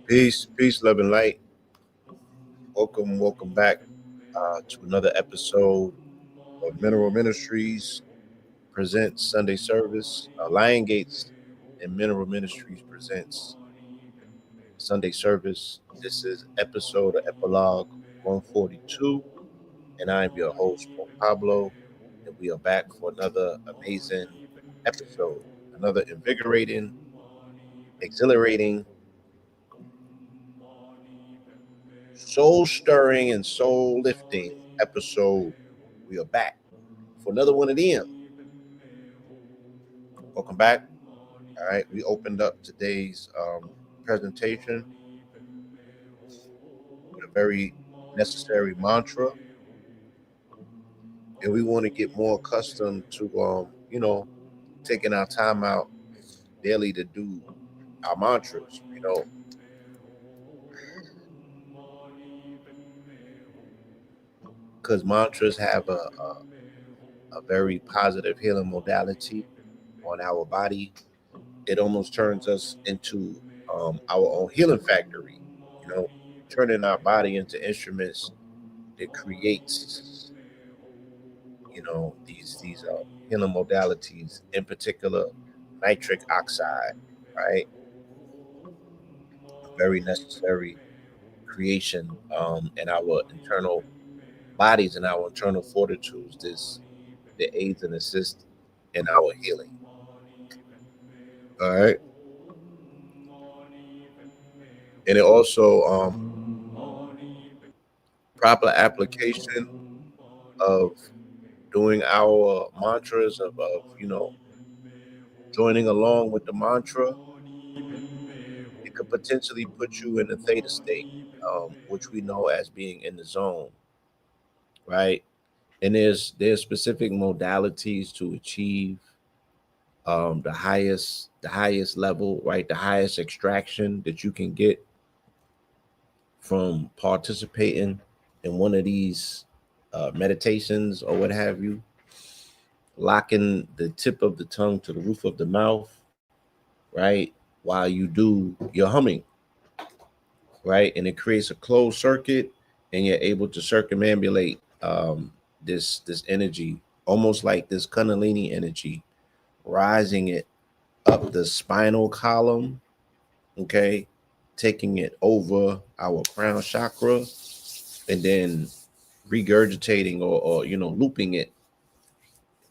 Peace, love, and light. Welcome back to another episode of Mineral Ministries presents Sunday service. Lion Gates and Mineral Ministries presents Sunday service. This is episode or epilogue 142, and I'm your host, Pablo, and we are back for another amazing episode, another invigorating, exhilarating, soul stirring and soul lifting episode. We are back for another one of them. Welcome back. All right, we opened up today's presentation with a very necessary mantra, and we want to get more accustomed to taking our time out daily to do our mantras. Because mantras have a very positive healing modality on our body. It almost turns us into our own healing factory, turning our body into instruments that creates, these healing modalities, in particular, nitric oxide, right? A very necessary creation in our internal bodies and our internal fortitudes. This that aids and assists in our healing. All right. And it also proper application of doing our mantras of joining along with the mantra, it could potentially put you in a theta state, which we know as being in the zone, right? And there's specific modalities to achieve the highest level, right? The highest extraction that you can get from participating in one of these meditations or what have you, locking the tip of the tongue to the roof of the mouth, right? While you do your humming, right? And it creates a closed circuit, and you're able to circumambulate this energy, almost like this Kundalini energy, rising it up the spinal column, okay, taking it over our crown chakra, and then regurgitating or looping it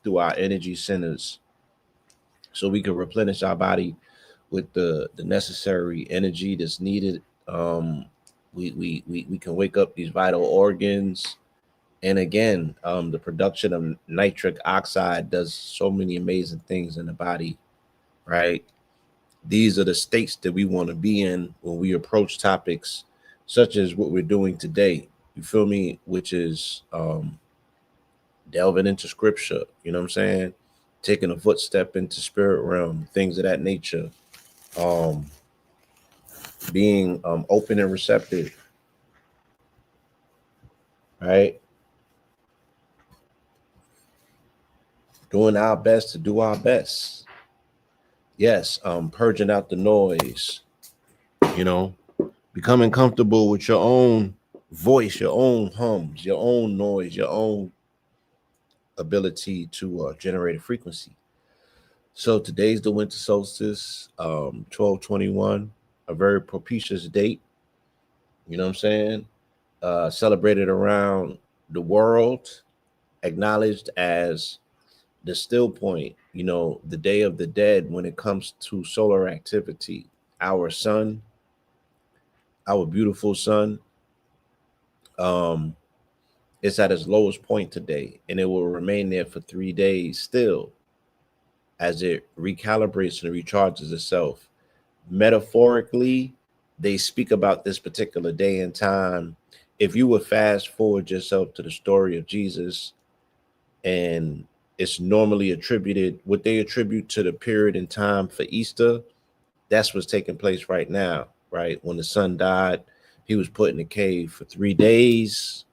through our energy centers so we can replenish our body with the necessary energy that's needed. We can wake up these vital organs. And again, the production of nitric oxide does so many amazing things in the body, right? These are the states that we want to be in when we approach topics such as what we're doing today. You feel me? Which is delving into scripture, you know what I'm saying? Taking a footstep into spirit realm, things of that nature. Um, being open and receptive, right? Doing our best to do our best. Yes, purging out the noise, you know, becoming comfortable with your own voice, your own hums, your own noise, your own ability to generate a frequency. So today's the winter solstice, 12/21, a very propitious date, you know what I'm saying? Celebrated around the world, acknowledged as the still point, the day of the dead when it comes to solar activity. Our sun, our beautiful sun, um, it's at its lowest point today, and it will remain there for 3 days still as it recalibrates and recharges itself. Metaphorically, they speak about this particular day and time. If you would fast forward yourself to the story of Jesus, and it's normally attributed, what they attribute to the period in time for Easter, that's what's taking place right now, right? When the son died, he was put in a cave for 3 days,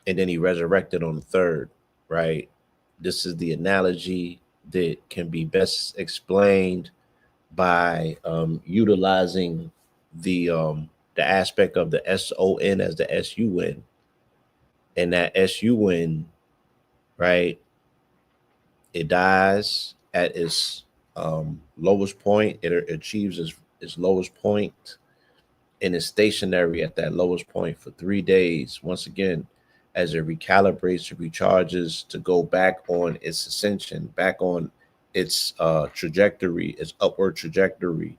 and then he resurrected on the third, right? This is the analogy that can be best explained by utilizing the aspect of the SON as the SUN, and that SUN, right? It dies at its lowest point. It achieves its lowest point and is stationary at that lowest point for 3 days. Once again, as it recalibrates, it recharges to go back on its ascension, back on its trajectory, its upward trajectory,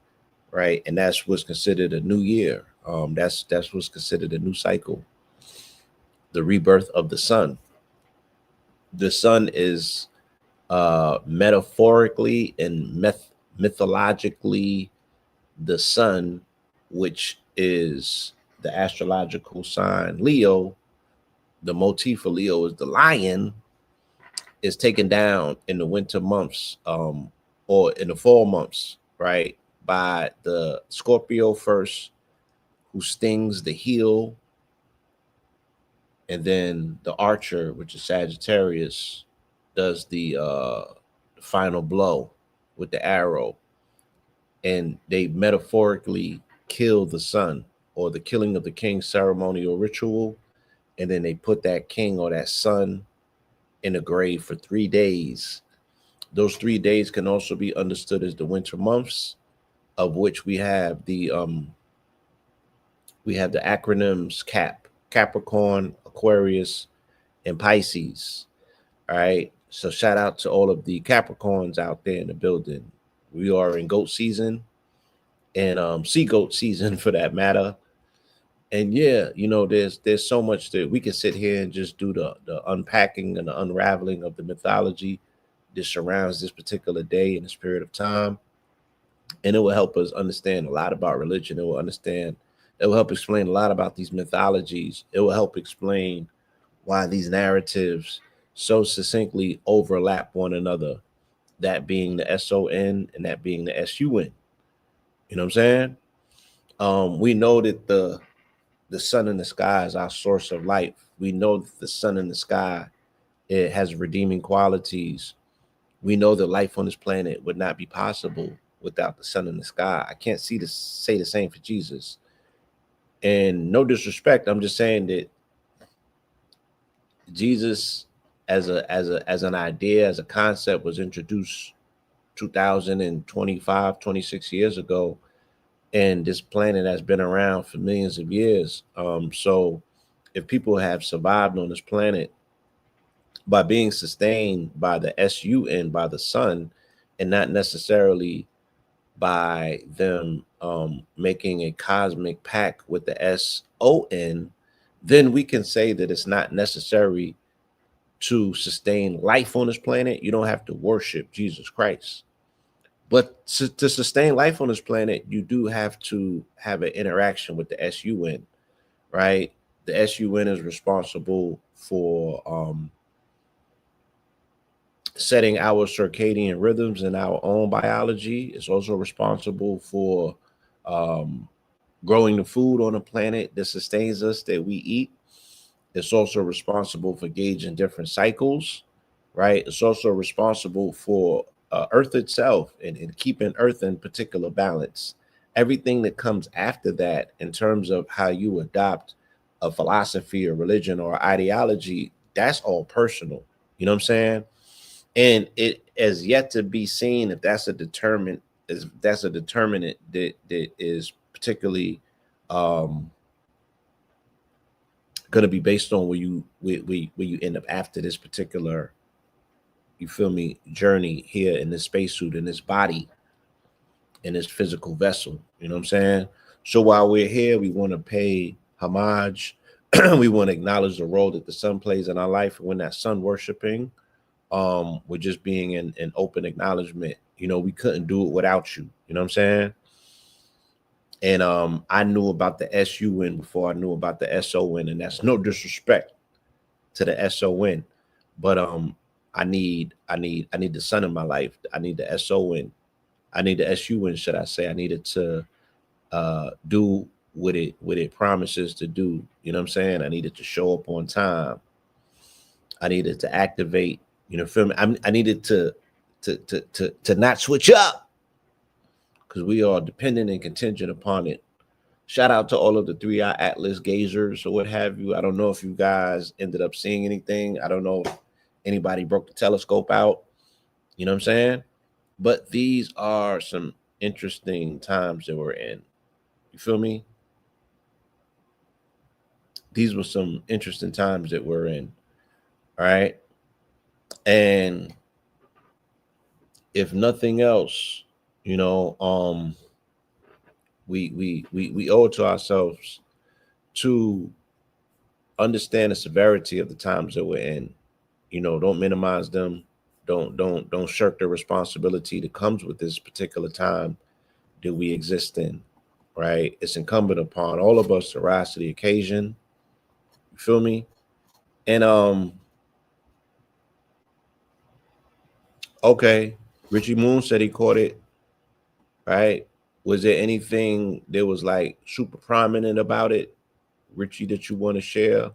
right? And that's what's considered a new year. That's what's considered a new cycle, the rebirth of the sun. The sun is metaphorically and mythologically the sun, which is the astrological sign Leo. The motif for Leo is the lion, is taken down in the winter months, or in the fall months, right? By the Scorpio first, who stings the heel, and then the archer, which is Sagittarius, does the final blow with the arrow, and they metaphorically kill the sun, or the killing of the king ceremonial ritual, and then they put that king or that sun in a grave for 3 days. Those 3 days can also be understood as the winter months, of which we have the acronyms Capricorn, Aquarius, and Pisces. All right. So shout out to all of the Capricorns out there in the building. We are in goat season, and sea goat season for that matter. And yeah, there's so much that we can sit here and just do the unpacking and the unraveling of the mythology that surrounds this particular day in this period of time, and it will help us understand a lot about religion. It will help explain a lot about these mythologies. It will help explain why these narratives so succinctly overlap one another, that being the SON and that being the SUN. You know what I'm saying? We know that the sun in the sky is our source of life. We know that the sun in the sky, it has redeeming qualities. We know that life on this planet would not be possible without the sun in the sky. I can't say the same for Jesus. And no disrespect, I'm just saying that Jesus as an idea, as a concept, was introduced 2025, 26 years ago, and this planet has been around for millions of years. So if people have survived on this planet by being sustained by the SUN, by the sun, and not necessarily by them making a cosmic pact with the SON, then we can say that it's not necessary to sustain life on this planet. You don't have to worship Jesus Christ. But to sustain life on this planet, you do have to have an interaction with the SUN, right? The SUN is responsible for setting our circadian rhythms and our own biology. It's also responsible for um, growing the food on the planet that sustains us, that we eat. It's also responsible for gauging different cycles, right? It's also responsible for Earth itself, and keeping Earth in particular balance. Everything that comes after that, in terms of how you adopt a philosophy or religion or ideology, that's all personal. You know what I'm saying? And it has yet to be seen if that's a determinant that is particularly um going to be based on where you end up after this particular, you feel me, journey here in this spacesuit, in this body, in this physical vessel. You know what I'm saying? So while we're here, we want to pay homage. We want to acknowledge the role that the sun plays in our life. And when that sun worshiping, we're just being in open acknowledgement. We couldn't do it without you. You know what I'm saying? And I knew about the SUN before I knew about the SON, and that's no disrespect to the SON, but I need the sun in my life. I need the SON. I need the SUN, should I say? I needed to do what it promises to do. You know what I'm saying? I needed to show up on time. I needed to activate. Feel me? I needed to not switch up, because we are dependent and contingent upon it. Shout out to all of the 3-eye atlas gazers or what have you. I don't know if you guys ended up seeing anything. I don't know if anybody broke the telescope out. You know what I'm saying? But these are some interesting times that we're in. You feel me? These were some interesting times that we're in. All right. And if nothing else, you know, we owe it to ourselves to understand the severity of the times that we're in. Don't minimize them. Don't shirk the responsibility that comes with this particular time that we exist in. Right? It's incumbent upon all of us to rise to the occasion. You feel me? And okay, Richie Moon said he caught it. Right? Was there anything that was like super prominent about it, Richie, that you want to share?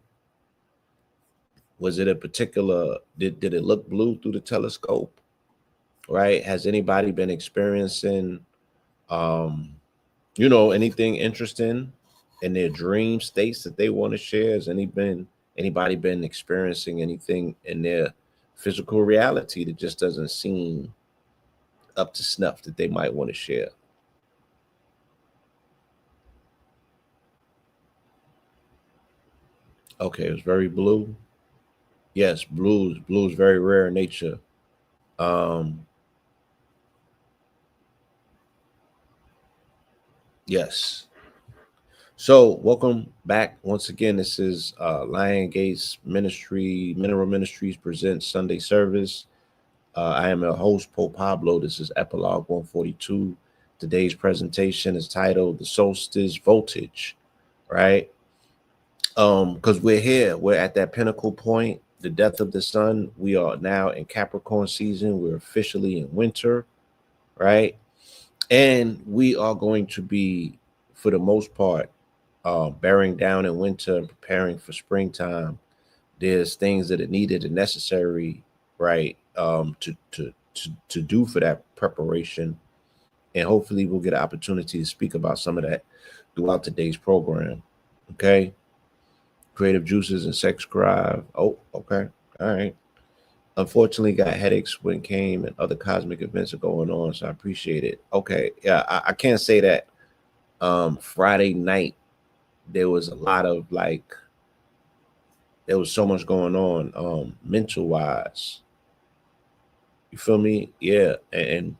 Was it a particular, did it look blue through the telescope? Right? Has anybody been experiencing um anything interesting in their dream states that they want to share? Has anybody been experiencing anything in their physical reality that just doesn't seem up to snuff that they might want to share? Okay, it was very blue. Yes, blue is very rare in nature. um yes. So, welcome back once again. This is Lion Gates Ministry, Mineral Ministries presents Sunday service. I am a host, Pablo. This is Epilogue 142. Today's presentation is titled "The Solstice Voltage." Right? Because we're here, we're at that pinnacle point, the death of the sun. We are now in Capricorn season. We're officially in winter, right? And we are going to be, for the most part, bearing down in winter and preparing for springtime. There's things that are needed and necessary, right, to do for that preparation, and hopefully we'll get an opportunity to speak about some of that throughout today's program. Okay, creative juices and sex drive. Oh, okay, all right. Unfortunately, got headaches when came and other cosmic events are going on, so I appreciate it. Okay, yeah, I can't say that. Friday night there was a lot of like there was so much going on mental wise. You feel me? Yeah. And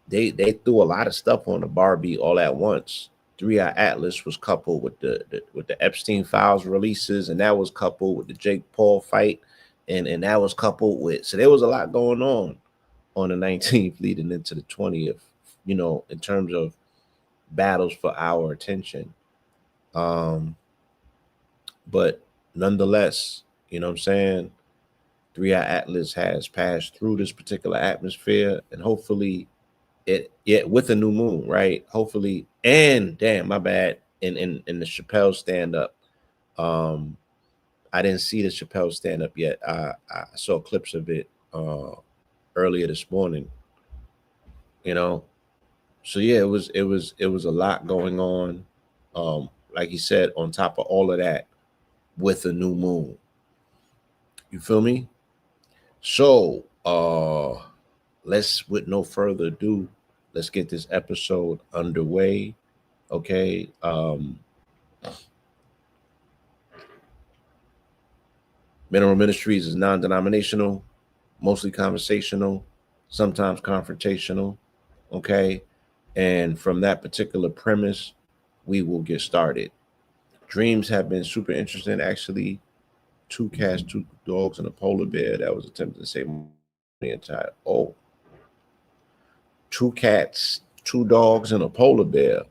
they threw a lot of stuff on the Barbie all at once. 3 Eye Atlas was coupled with the Epstein Files releases, and that was coupled with the Jake Paul fight, and that was coupled with, so there was a lot going on the 19th leading into the 20th, in terms of battles for our attention. But nonetheless, you know what I'm saying? 3 Eye Atlas has passed through this particular atmosphere, and hopefully with a new moon, right? Hopefully, and damn, my bad. In the Chappelle stand up, um, I didn't see the Chappelle stand up yet. I saw clips of it earlier this morning. You know, so yeah, it was a lot going on. Like he said, on top of all of that, with a new moon. You feel me? So, let's, with no further ado, let's get this episode underway. Okay. Mineral Ministries is non-denominational, mostly conversational, sometimes confrontational. Okay. And from that particular premise, we will get started. Dreams have been super interesting. Actually, 2 cats, 2 dogs, and a polar bear. That was attempting to say the entire. Oh, 2 cats, 2 dogs, and a polar bear.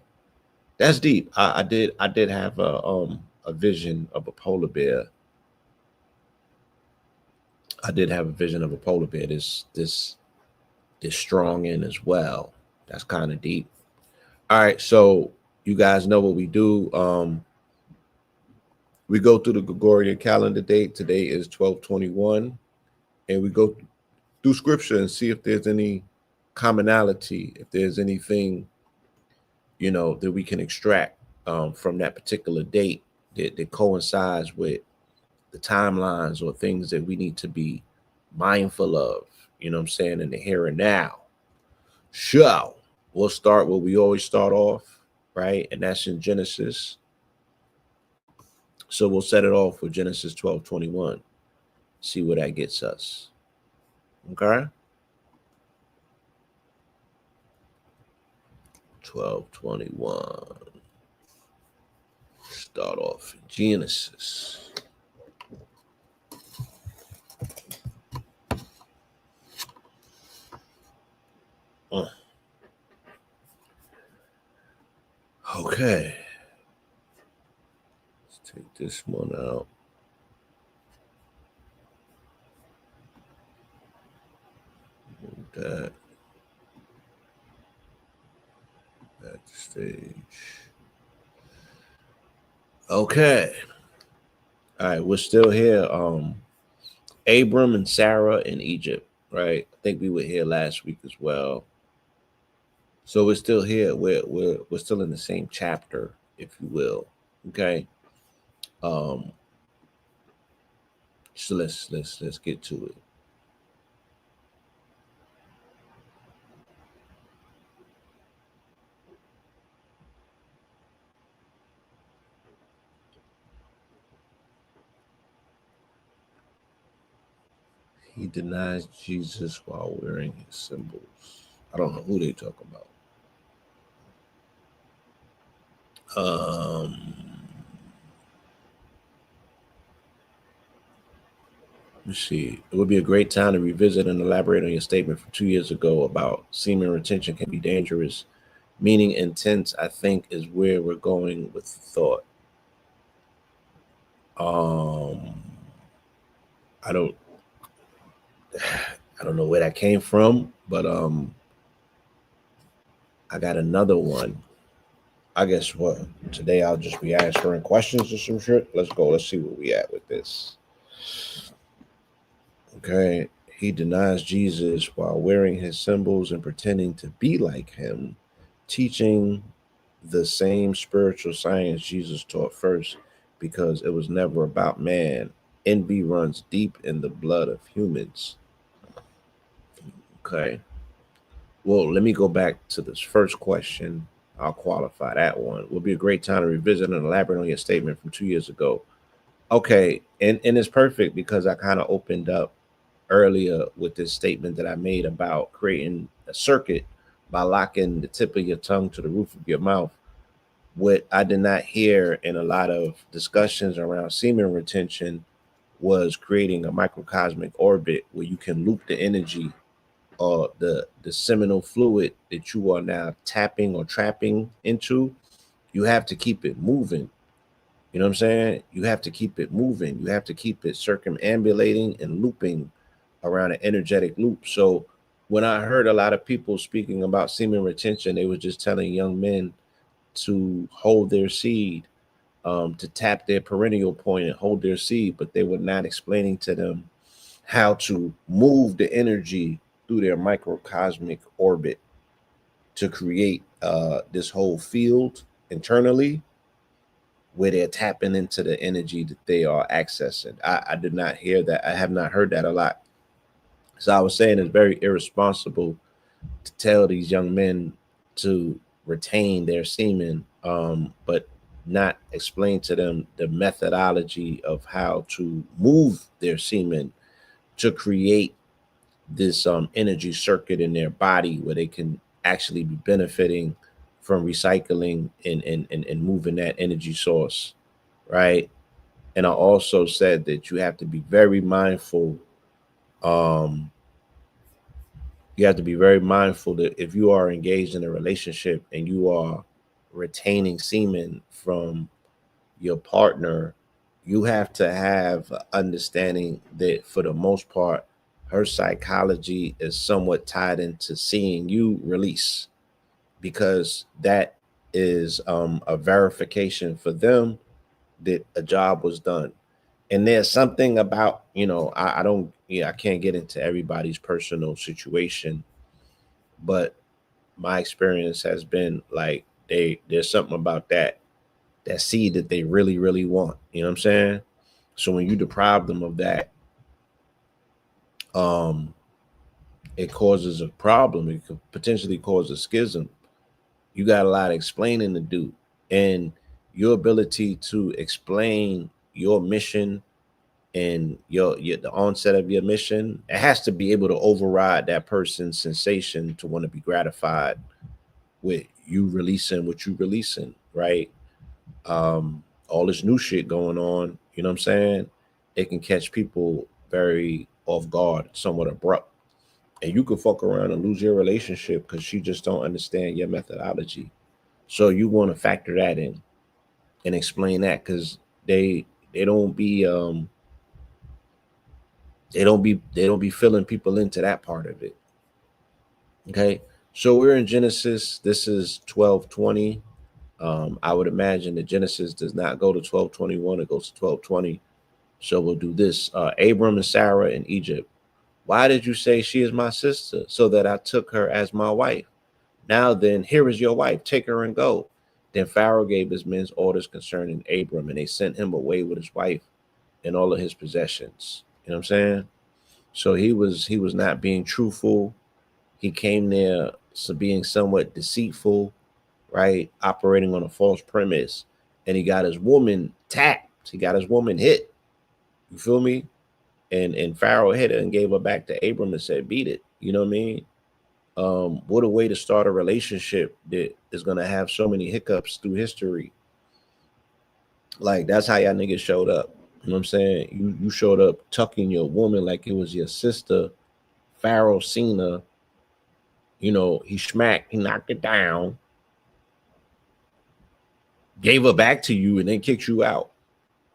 That's deep. I did have a vision of a polar bear. I did have a vision of a polar bear. This strong in as well. That's kind of deep. All right, so you guys know what we do. We go through the Gregorian calendar date. Today is 12/21, and we go through scripture and see if there's any commonality, if there's anything that we can extract from that particular date that coincides with the timelines or things that we need to be mindful of, what I'm saying, in the here and now. So we'll start where we always start off, right? And that's in Genesis. So we'll set it off with Genesis 12:21. See where that gets us. Okay. 12:21. Start off in Genesis. Okay. Let's take this one out. That. Back to stage. Okay. All right, we're still here. Abram and Sarah in Egypt, right? I think we were here last week as well. So we're still here. We're still in the same chapter, if you will. Okay. Um, so let's get to it. He denies Jesus while wearing his symbols. I don't know who they talk about. Let's see. It would be a great time to revisit and elaborate on your statement from 2 years ago about semen retention can be dangerous. Meaning intense, I think, is where we're going with thought. Um, I don't, I don't know where that came from, but I got another one. I guess what today I'll just be answering questions or some shit. Let's go. Let's see where we at with this. Okay. He denies Jesus while wearing his symbols and pretending to be like him, teaching the same spiritual science Jesus taught first, because it was never about man. Envy runs deep in the blood of humans. Okay. Well, let me go back to this first question. I'll qualify that one. Will be a great time to revisit and elaborate on your statement from 2 years ago. Okay, and it's perfect because I kind of opened up earlier with this statement that I made about creating a circuit by locking the tip of your tongue to the roof of your mouth. What I did not hear in a lot of discussions around semen retention was creating a microcosmic orbit where you can loop the energy or the seminal fluid that you are now tapping or trapping into. You have to keep it moving. You know what I'm saying? You have to keep it moving. You have to keep it circumambulating and looping around an energetic loop. So when I heard a lot of people speaking about semen retention, they were just telling young men to hold their seed, to tap their perennial point and hold their seed, but they were not explaining to them how to move the energy through their microcosmic orbit to create this whole field internally where they're tapping into the energy that they are accessing. I did not hear that. I have not heard that a lot. So I was saying it's very irresponsible to tell these young men to retain their semen, but not explain to them the methodology of how to move their semen to create this energy circuit in their body where they can actually be benefiting from recycling and moving that energy source, right? And I also said that you have to be very mindful. Um, you have to be very mindful that if you are engaged in a relationship and you are retaining semen from your partner, you have to have understanding that for the most part, her psychology is somewhat tied into seeing you release because that is a verification for them that a job was done. And there's something about, I don't, yeah, I can't get into everybody's personal situation, but my experience has been like there's something about that seed that they really, really want. You know what I'm saying? So when you deprive them of that, um, it causes a problem. It could potentially cause a schism. You got a lot of explaining to do. And your ability to explain your mission and your the onset of your mission, it has to be able to override that person's sensation to want to be gratified with you releasing what you releasing, right? All this new shit going on, you know what I'm saying? It can catch people very off guard, somewhat abrupt. And you could fuck around and lose your relationship because you just don't understand your methodology. So you want to factor that in and explain that because they they don't be they don't be filling people into that part of it. Okay. So we're in Genesis. This is 12:20. I would imagine that Genesis does not go to 12:21, it goes to 12:20. So we'll do this. Abram and Sarah in Egypt. Why did you say she is my sister? So that I took her as my wife. Now then, here is your wife. Take her and go. Then Pharaoh gave his men orders concerning Abram, and they sent him away with his wife and all of his possessions. You know what I'm saying? So he was not being truthful. He came there so being somewhat deceitful, right? Operating on a false premise. And he got his woman tapped. He got his woman hit. You feel me? And Pharaoh hit her and gave her back to Abram and said, beat it. You know what I mean? What a way to start a relationship that is gonna have so many hiccups through history. Like that's how y'all niggas showed up. You know what I'm saying? You showed up tucking your woman like it was your sister. Pharaoh seen her, he smacked, he knocked it down, gave her back to you, and then kicked you out.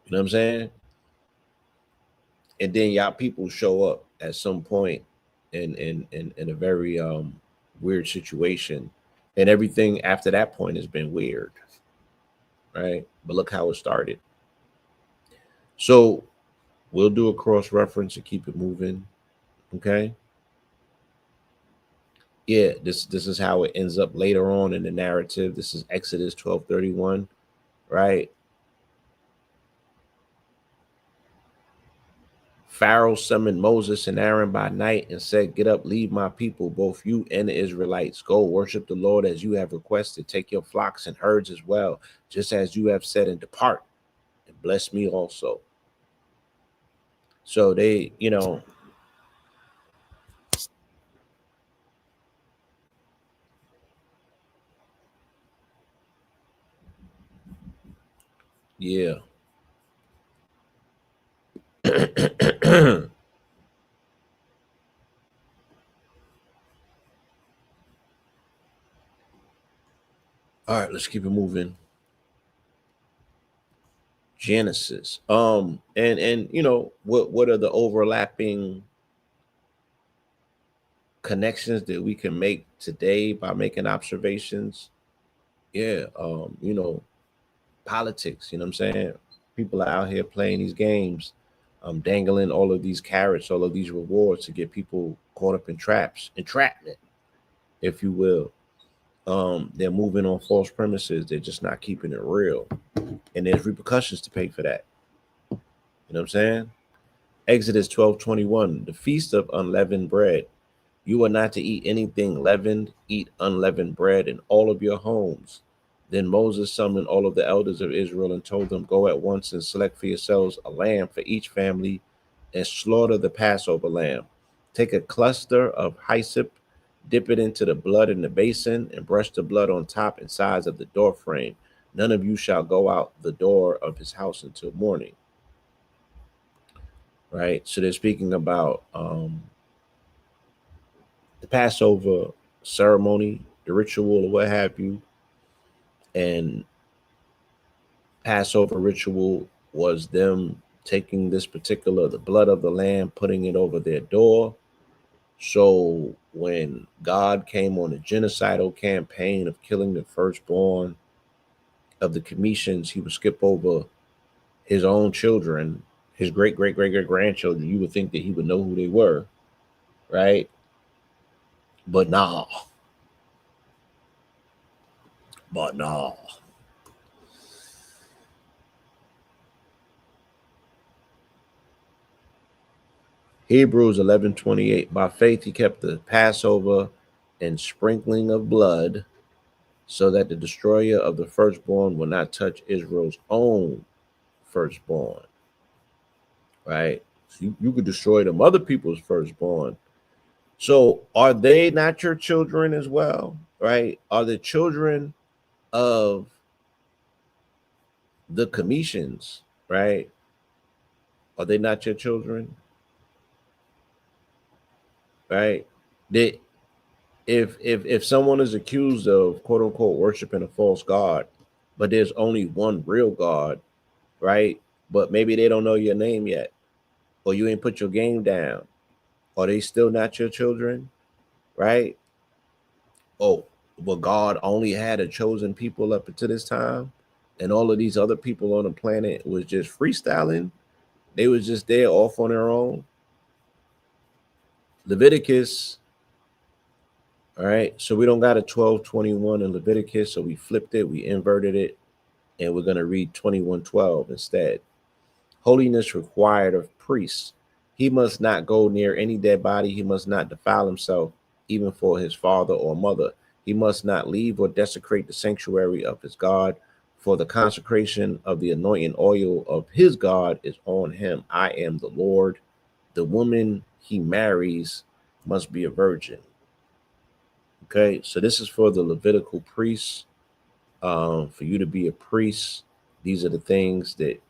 You know what I'm saying? And then y'all people show up at some point in a very weird situation. And everything after that point has been weird, right? But look how it started. So we'll do a cross reference and keep it moving. Okay. Yeah, this is how it ends up later on in the narrative. This is Exodus 12:31, right? Pharaoh summoned Moses and Aaron by night and said, "Get up, leave my people, both you and the Israelites. Go worship the Lord as you have requested. Take your flocks and herds as well, just as you have said, and depart and bless me also." So they, yeah. All right, let's keep it moving. Genesis. And what are the overlapping connections that we can make today by making observations? Yeah, politics, you know what I'm saying? People are out here playing these games, dangling all of these carrots, all of these rewards to get people caught up in entrapment, if you will. They're moving on false premises. They're just not keeping it real. And there's repercussions to pay for that. You know what I'm saying? Exodus 12:21, the feast of unleavened bread. You are not to eat anything leavened, eat unleavened bread in all of your homes. Then Moses summoned all of the elders of Israel and told them, "Go at once and select for yourselves a lamb for each family and slaughter the Passover lamb. Take a cluster of hyssop, dip it into the blood in the basin, and brush the blood on top and sides of the door frame. None of you shall go out the door of his house until morning." Right? So they're speaking about the Passover ceremony, the ritual, or what have you. And Passover ritual was them taking the blood of the lamb, putting it over their door. So when God came on a genocidal campaign of killing the firstborn of the Cometians, he would skip over his own children, his great great great great grandchildren. You would think that he would know who they were, right? But nah, but nah. Hebrews 11:28. By faith he kept the Passover and sprinkling of blood, so that the destroyer of the firstborn will not touch Israel's own firstborn. Right? So you could destroy them other people's firstborn. So are they not your children as well? Right? Are the children of the Cometians, right? Are they not your children? Right? They if someone is accused of quote unquote worshiping a false god, but there's only one real God, right? But maybe they don't know your name yet, or you ain't put your game down. Are they still not your children, right? Oh, but God only had a chosen people up until this time, and all of these other people on the planet was just freestyling. They was just there off on their own. Leviticus. All right, so we don't got a 12:21 in Leviticus, so we flipped it, we inverted it, and we're going to read 21:12 instead. Holiness required of priests. He must not go near any dead body. He must not defile himself, even for his father or mother. He must not leave or desecrate the sanctuary of his God, for the consecration of the anointing oil of his God is on him. I am the Lord. The woman he marries must be a virgin. Okay, so this is for the Levitical priests. For you to be a priest, these are the things that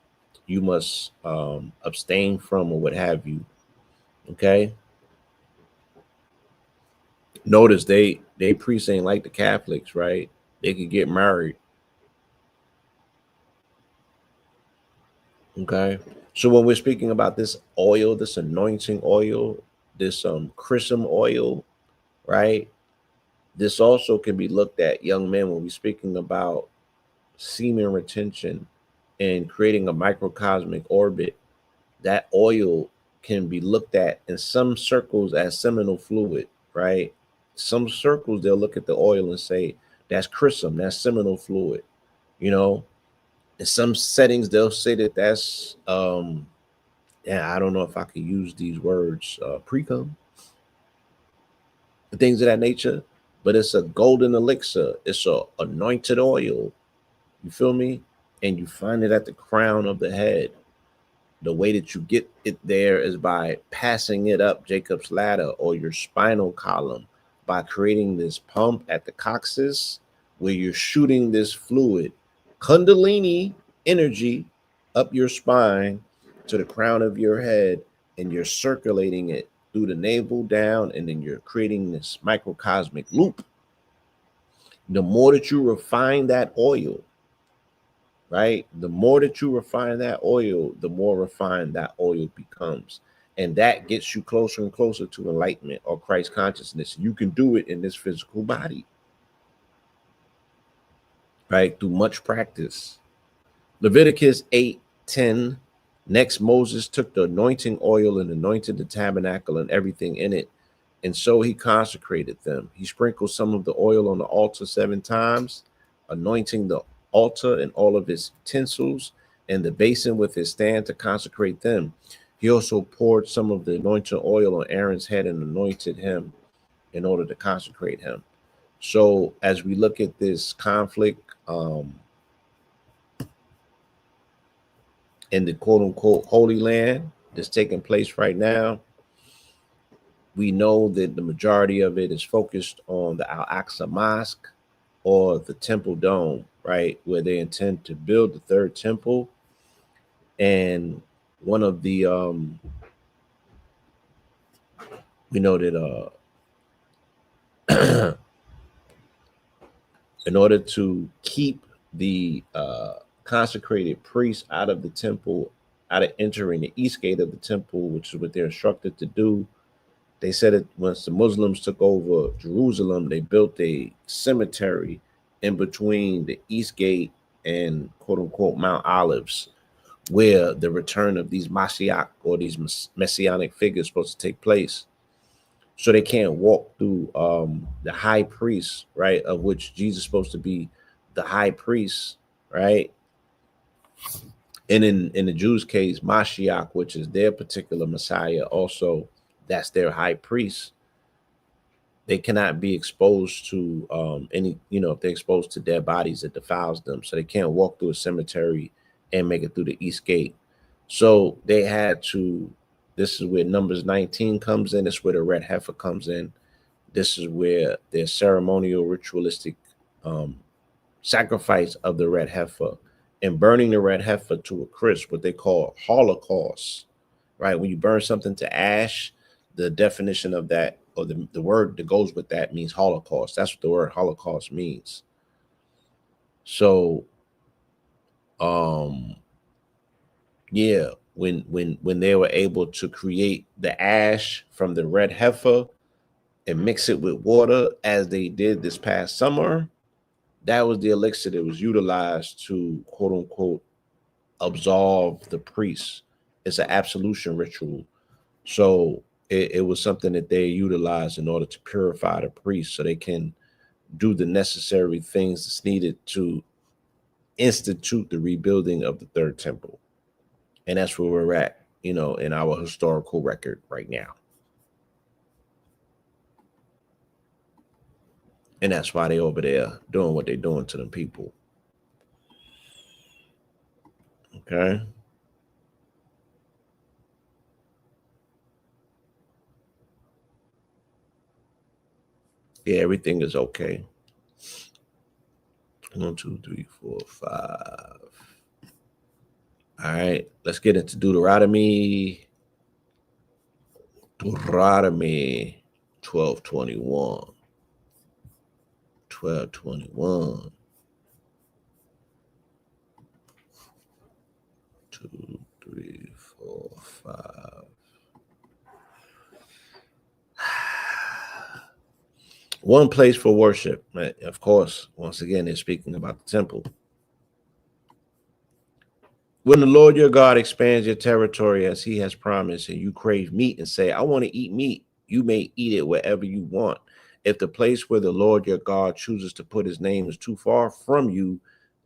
you must abstain from or what have you. Okay. Notice they priests ain't like the Catholics, right? They could get married. Okay. So when we're speaking about this oil, this anointing oil, this chrism oil, right? This also can be looked at, young men, when we're speaking about semen retention and creating a microcosmic orbit. That oil can be looked at in some circles as seminal fluid, right? Some circles they'll look at the oil and say that's chrism, that's seminal fluid. You know, in some settings they'll say that that's yeah, I don't know if I could use these words, precum, things of that nature, but it's a golden elixir. It's a anointed oil. You feel me? And you find it at the crown of the head. The way that you get it there is by passing it up Jacob's ladder or your spinal column by creating this pump at the coccyx where you're shooting this fluid, Kundalini energy, up your spine to the crown of your head, and you're circulating it through the navel down, and then you're creating this microcosmic loop. The more that you refine that oil, right? The more that you refine that oil, the more refined that oil becomes. And that gets you closer and closer to enlightenment or Christ consciousness. You can do it in this physical body, right? Through much practice. Leviticus 8:10. Next, Moses took the anointing oil and anointed the tabernacle and everything in it. And so he consecrated them. He sprinkled some of the oil on the altar 7 times, anointing the altar and all of its utensils and the basin with his stand to consecrate them. He also poured some of the anointing oil on Aaron's head and anointed him in order to consecrate him. So as we look at this conflict in the quote unquote Holy Land that's taking place right now, we know that the majority of it is focused on the Al Aqsa Mosque or the Temple Dome, right? Where they intend to build the third temple. And one of the, we know that in order to keep the consecrated priests out of the temple, out of entering the east gate of the temple, which is what they're instructed to do, they said that once the Muslims took over Jerusalem, they built a cemetery in between the East Gate and quote unquote Mount Olives, where the return of these Mashiach or these messianic figures is supposed to take place. So they can't walk through the high priest, right, of which Jesus is supposed to be the high priest, right? And in the Jews' case, Mashiach, which is their particular Messiah, also that's their high priest. They cannot be exposed to any, if they're exposed to dead bodies, it defiles them. So they can't walk through a cemetery and make it through the East Gate. So they had to, this is where Numbers 19 comes in. This is where the red heifer comes in. This is where their ceremonial ritualistic sacrifice of the red heifer and burning the red heifer to a crisp, what they call Holocaust, right? When you burn something to ash, the definition of that, or the word that goes with that, means Holocaust. That's what the word Holocaust means. So, yeah, when they were able to create the ash from the red heifer and mix it with water, as they did this past summer, that was the elixir that was utilized to quote unquote absolve the priests. It's an absolution ritual. So it was something that they utilized in order to purify the priests so they can do the necessary things that's needed to institute the rebuilding of the third temple. And that's where we're at, in our historical record right now. And that's why they over there doing what they're doing to them people. Okay. Yeah, everything is okay. 1, 2, 3, 4, 5. All right, let's get into Deuteronomy. Deuteronomy 12:21. 12:21. 2, 3, 4, 5. One place for worship. Right? Of course, once again, they're speaking about the temple. When the Lord your God expands your territory as he has promised, and you crave meat and say, I want to eat meat, you may eat it wherever you want. If the place where the Lord your God chooses to put his name is too far from you,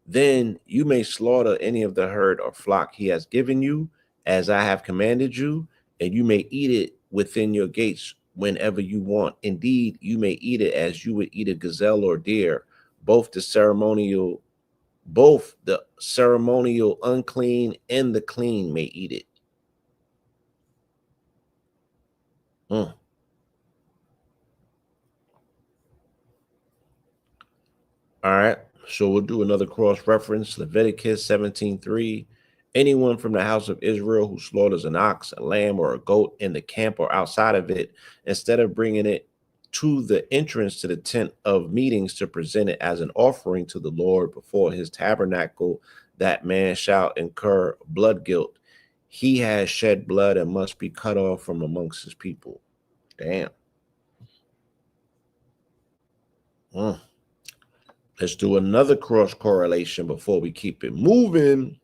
then you may slaughter any of the herd or flock he has given you, as I have commanded you, and you may eat it within your gates whenever you want. Indeed, you may eat it as you would eat a gazelle or deer. Both the ceremonial unclean and the clean may eat it. Mm. All right. So we'll do another cross reference. Leviticus 17:3. Anyone from the house of Israel who slaughters an ox, a lamb, or a goat in the camp or outside of it, instead of bringing it to the entrance to the tent of meetings to present it as an offering to the Lord before his tabernacle, that man shall incur blood guilt. He has shed blood and must be cut off from amongst his people. Damn. Mm. Let's do another cross correlation before we keep it moving.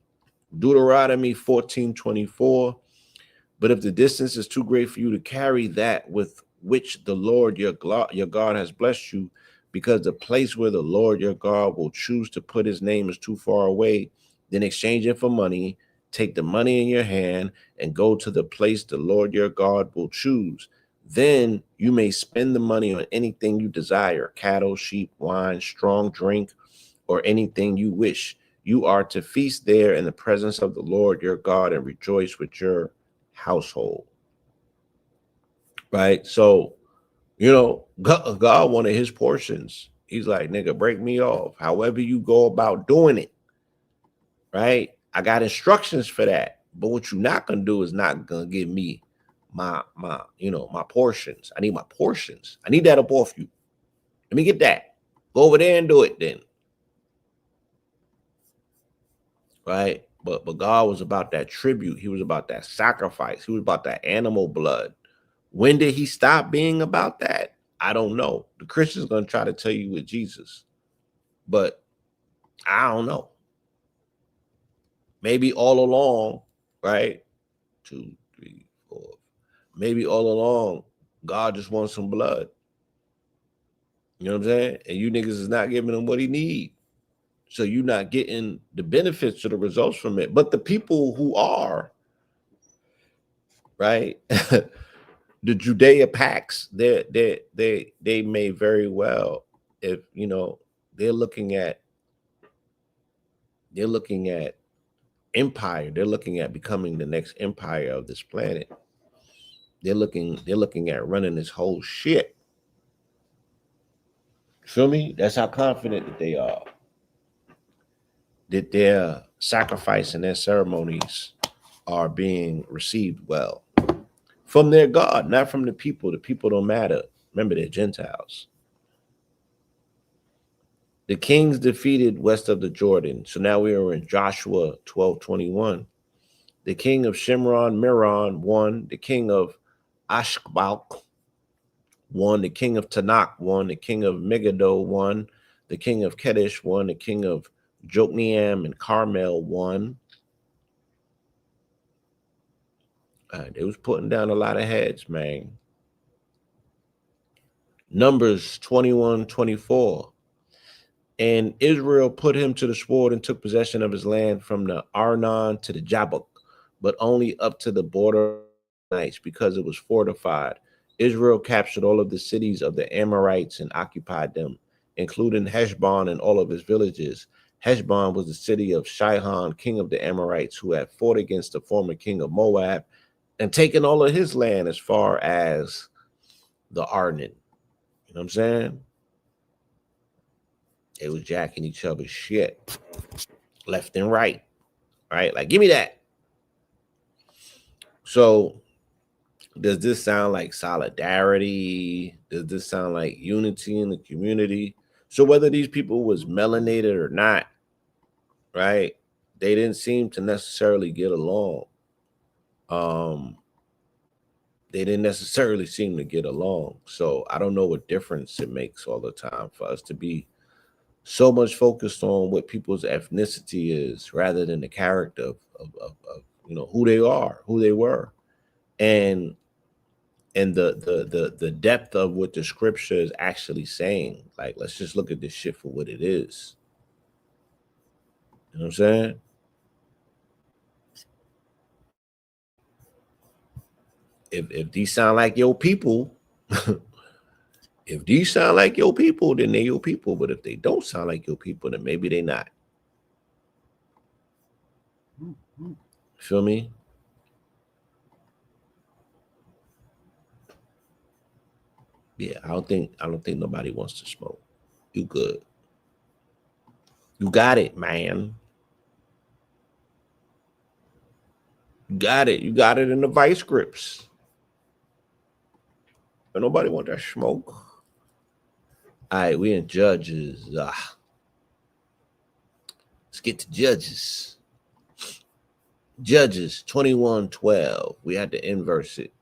Deuteronomy 14:24. But if the distance is too great for you to carry that with which the Lord your God has blessed you, because the place where the Lord your God will choose to put his name is too far away, then exchange it for money, take the money in your hand, and go to the place the Lord your God will choose. Then you may spend the money on anything you desire: cattle, sheep, wine, strong drink, or anything you wish. You are to feast there in the presence of the Lord your God and rejoice with your household. Right? So, God wanted his portions. He's like, nigga, break me off. However you go about doing it, right? I got instructions for that. But what you're not gonna do is not gonna give me my portions. I need my portions. I need that up off you. Let me get that. Go over there and do it then. Right? But God was about that tribute. He was about that sacrifice. He was about that animal blood. When did he stop being about that? I don't know. The Christian's gonna try to tell you with Jesus, but I don't know. Maybe all along, right? 2, 3, 4. Maybe all along, God just wants some blood. You know what I'm saying? And you niggas is not giving him what he need. So you're not getting the benefits or the results from it. But the people who are, right? The Judea Pax, they may very well, if they're looking at empire, they're looking at becoming the next empire of this planet. They're looking at running this whole shit. Feel me? That's how confident that they are. That their sacrifice and their ceremonies are being received well from their God, not from the people. The people don't matter. Remember, they're Gentiles. The kings defeated west of the Jordan. So now we are in Joshua 12:21. The king of Shimron, Miron won. The king of Ashbalk won. The king of Tanakh won. The king of Megiddo won. The king of Kedesh won. The king of Jokneam and Carmel won. They was putting down a lot of heads, man. Numbers 21:24. And Israel put him to the sword and took possession of his land from the Arnon to the Jabbok, but only up to the border because it was fortified. Israel captured all of the cities of the Amorites and occupied them, including Heshbon and all of his villages. Heshbon was the city of Shihon, king of the Amorites, who had fought against the former king of Moab and taken all of his land as far as the Arnon. You know what I'm saying? They was jacking each other's shit left and right. Right? Like, give me that. So does this sound like solidarity? Does this sound like unity in the community? So whether these people was melanated or not, right? They didn't seem to necessarily get along. Um, they didn't necessarily seem to get along. So I don't know what difference it makes all the time for us to be so much focused on what people's ethnicity is rather than the character of who they are, who they were, and the depth of what the scripture is actually saying. Like, let's just look at this shit for what it is. You know what I'm saying? If these sound like your people, if these sound like your people, then they're your people. But if they don't sound like your people, then maybe they not. Feel me? Yeah, I don't think nobody wants to smoke. You good. You got it, man. You got it. You got it in the vice grips. But nobody want that smoke. All right, we in Judges. Let's get to Judges. Judges 21:12. We had to inverse it.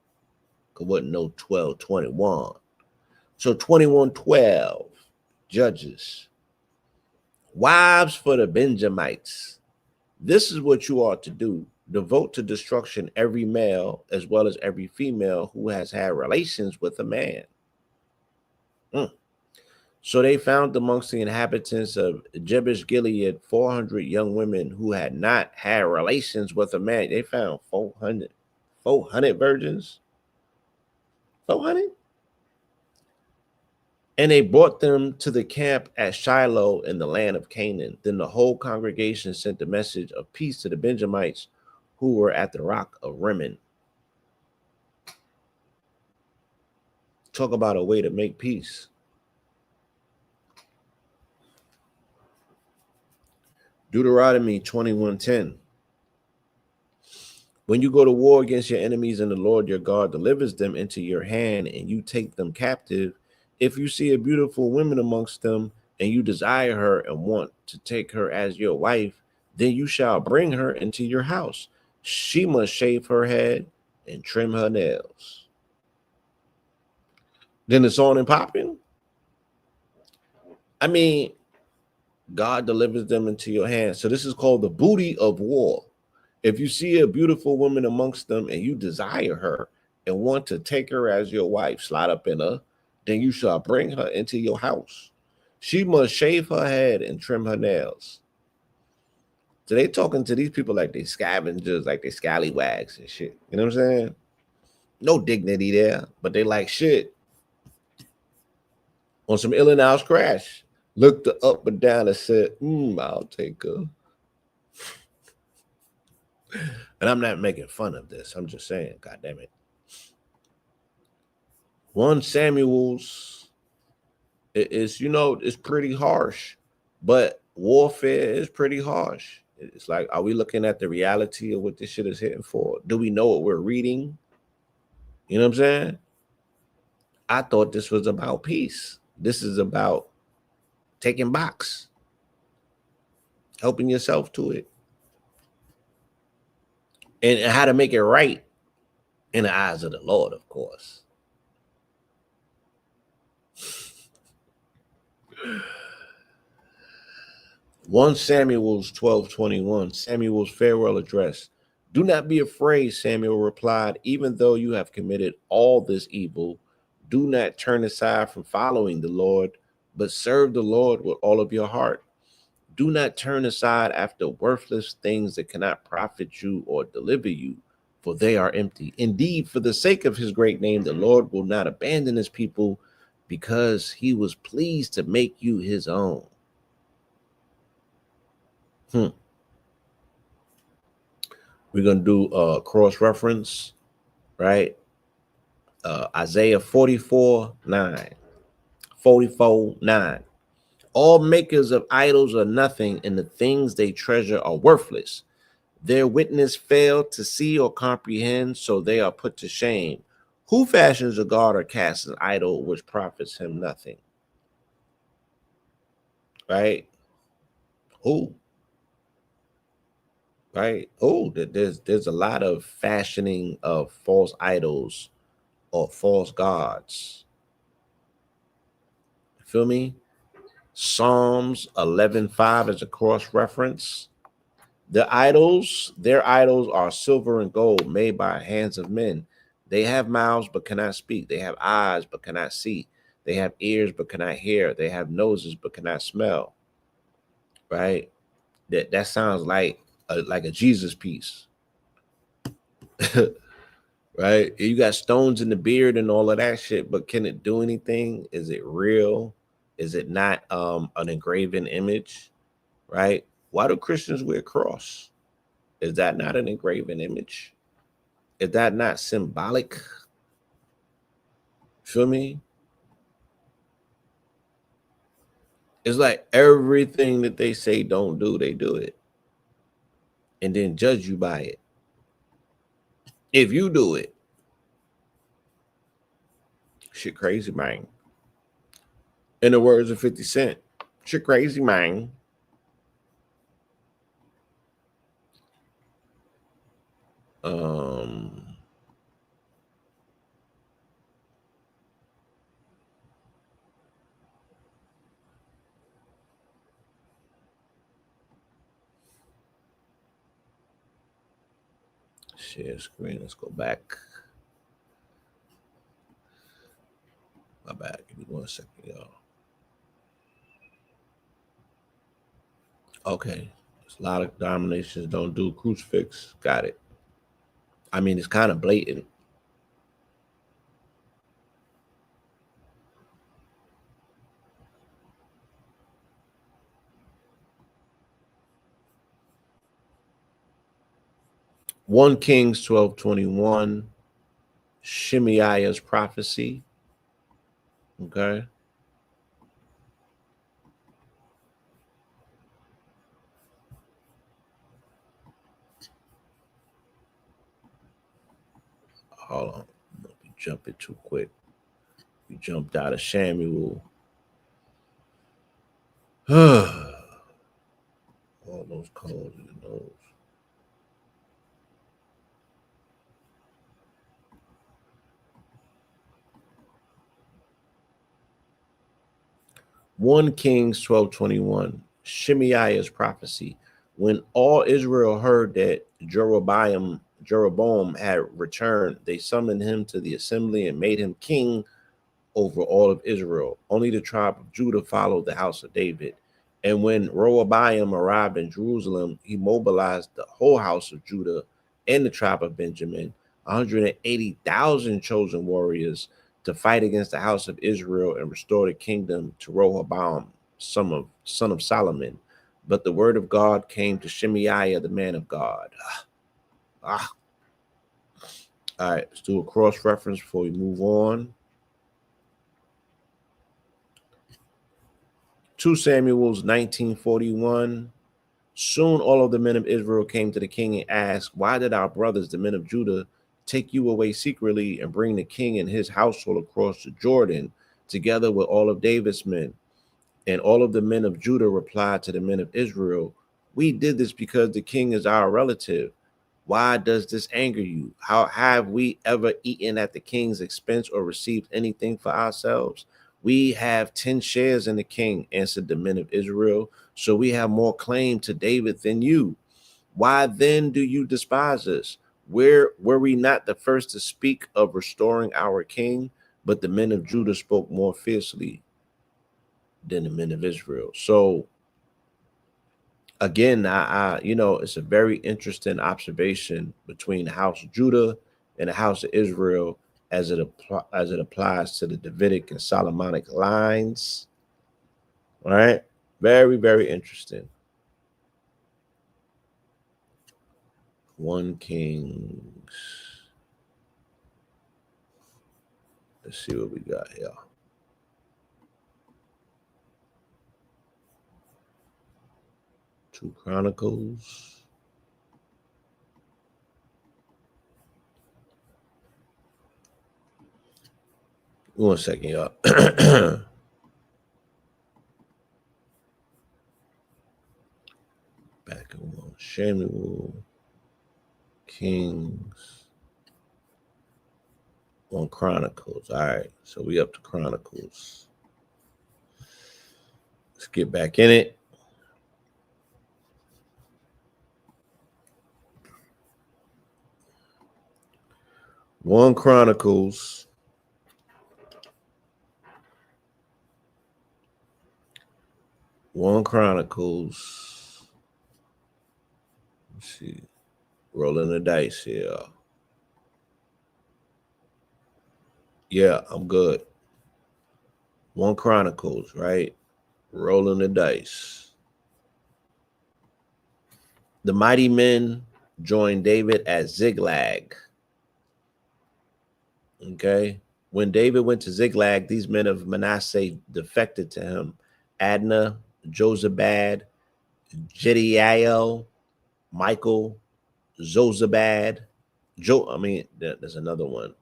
It wasn't no 12:21. So 21:12. Judges. Wives for the Benjamites. This is what you ought to do. Devote to destruction every male as well as every female who has had relations with a man. So they found amongst the inhabitants of Jabesh Gilead 400 young women who had not had relations with a man. They found 400 virgins. 400? And they brought them to the camp at Shiloh in the land of Canaan. Then the whole congregation sent a message of peace to the Benjamites who were at the rock of Rimmon. Talk about a way to make peace. Deuteronomy 21:10. When you go to war against your enemies and the Lord your God delivers them into your hand and you take them captive, if you see a beautiful woman amongst them and you desire her and want to take her as your wife, then you shall bring her into your house. She must shave her head and trim her nails. Then it's on and popping. I mean, God delivers them into your hands. So this is called the booty of war. If you see a beautiful woman amongst them and you desire her and want to take her as your wife, slide up in her, then you shall bring her into your house. She must shave her head and trim her nails. So they talking to these people like they scavengers, like they scallywags and shit. You know what I'm saying? No dignity there, but they like shit. On some Illinois crash, looked her up and down and said, I'll take her. And I'm not making fun of this. I'm just saying, God damn it. 1 Samuel's it's it's pretty harsh, but warfare is pretty harsh. It's like, are we looking at the reality of what this shit is hitting for? Do we know what we're reading? You know what I'm saying? I thought this was about peace. This is about taking box, helping yourself to it, and how to make it right in the eyes of the Lord, of course. 1 Samuel's 12:21, Samuel's farewell address. Do not be afraid, Samuel replied, even though you have committed all this evil, do not turn aside from following the Lord, but serve the Lord with all of your heart. Do not turn aside after worthless things that cannot profit you or deliver you, for they are empty. Indeed, for the sake of his great name, the Lord will not abandon his people because he was pleased to make you his own. We're going to do a cross-reference, right? Isaiah 44:9. 44:9. All makers of idols are nothing, and the things they treasure are worthless. Their witness failed to see or comprehend, so they are put to shame. Who fashions a god or casts an idol which profits him nothing? Right? Who? Right? Oh, there's a lot of fashioning of false idols or false gods. Feel me? Psalms 11:5 is a cross reference. Their idols are silver and gold made by hands of men. They have mouths but cannot speak. They have eyes but cannot see. They have ears but cannot hear. They have noses but cannot smell. Right? That sounds like a Jesus piece. Right? You got stones in the beard and all of that shit, but can it do anything? Is it real? Is it not an engraven image? Right? Why do Christians wear cross? Is that not an engraven image? Is that not symbolic? Feel me? It's like everything that they say don't do, they do it. And then judge you by it. If you do it, shit crazy, man. In the words of 50 Cent, shit crazy, man. Um Share screen. Let's go back. My bad. Give me 1 second, y'all. Okay. There's a lot of denominations don't do crucifix. Got it. I mean, it's kind of blatant. One Kings 12:21, Shemaiah's prophecy. Okay. Hold on. We jump it too quick. We jumped out of Samuel. All those codes and those. 1 Kings 12:21, Shemaiah's prophecy. When all Israel heard that Jeroboam had returned, they summoned him to the assembly and made him king over all of Israel. Only the tribe of Judah followed the house of David. And when Rehoboam arrived in Jerusalem, he mobilized the whole house of Judah and the tribe of Benjamin, 180,000 chosen warriors, to fight against the house of Israel and restore the kingdom to Rehoboam, son of Solomon. But the word of God came to Shemaiah, the man of God. Ah. All right, let's do a cross reference before we move on. 2 Samuel's 19:41. Soon all of the men of Israel came to the king and asked, why did our brothers, the men of Judah, take you away secretly and bring the king and his household across the Jordan, together with all of David's men? And all of the men of Judah replied to the men of Israel, we did this because the king is our relative. Why does this anger you? How have we ever eaten at the king's expense or received anything for ourselves? We have 10 shares in the king, answered the men of Israel. So we have more claim to David than you. Why then do you despise us? Were we not the first to speak of restoring our king? But the men of Judah spoke more fiercely than the men of Israel. So again, it's a very interesting observation between the house of Judah and the house of Israel as it applies to the Davidic and Solomonic lines. All right, very very interesting. 1 Kings. Let's see what we got here. 2 Chronicles. 1 second, y'all. Back on Samuel, Kings, on Chronicles. All right, so we up to Chronicles. Let's get back in it. One Chronicles. Let's see. Rolling the dice here. Yeah, I'm good. 1 Chronicles, right? Rolling the dice. The mighty men joined David at Ziklag. Okay. When David went to Ziklag, these men of Manasseh defected to him. Adnah, Jozabad, Jediael, Michael, Zozabad. There's another one.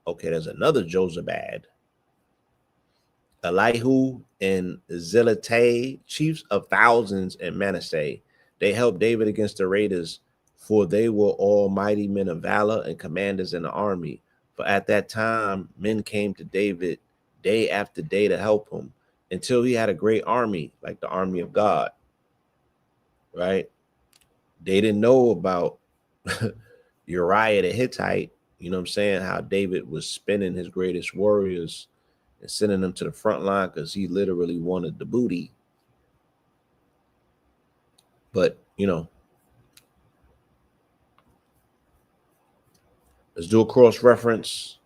Okay, there's another Jozabad. Elihu and Zelatah, chiefs of thousands in Manasseh. They helped David against the raiders, for they were all mighty men of valor and commanders in the army. For at that time, men came to David day after day to help him until he had a great army, like the army of God, right? They didn't know about Uriah the Hittite, you know what I'm saying? How David was spinning his greatest warriors and sending them to the front line because he literally wanted the booty. But, let's do a cross reference.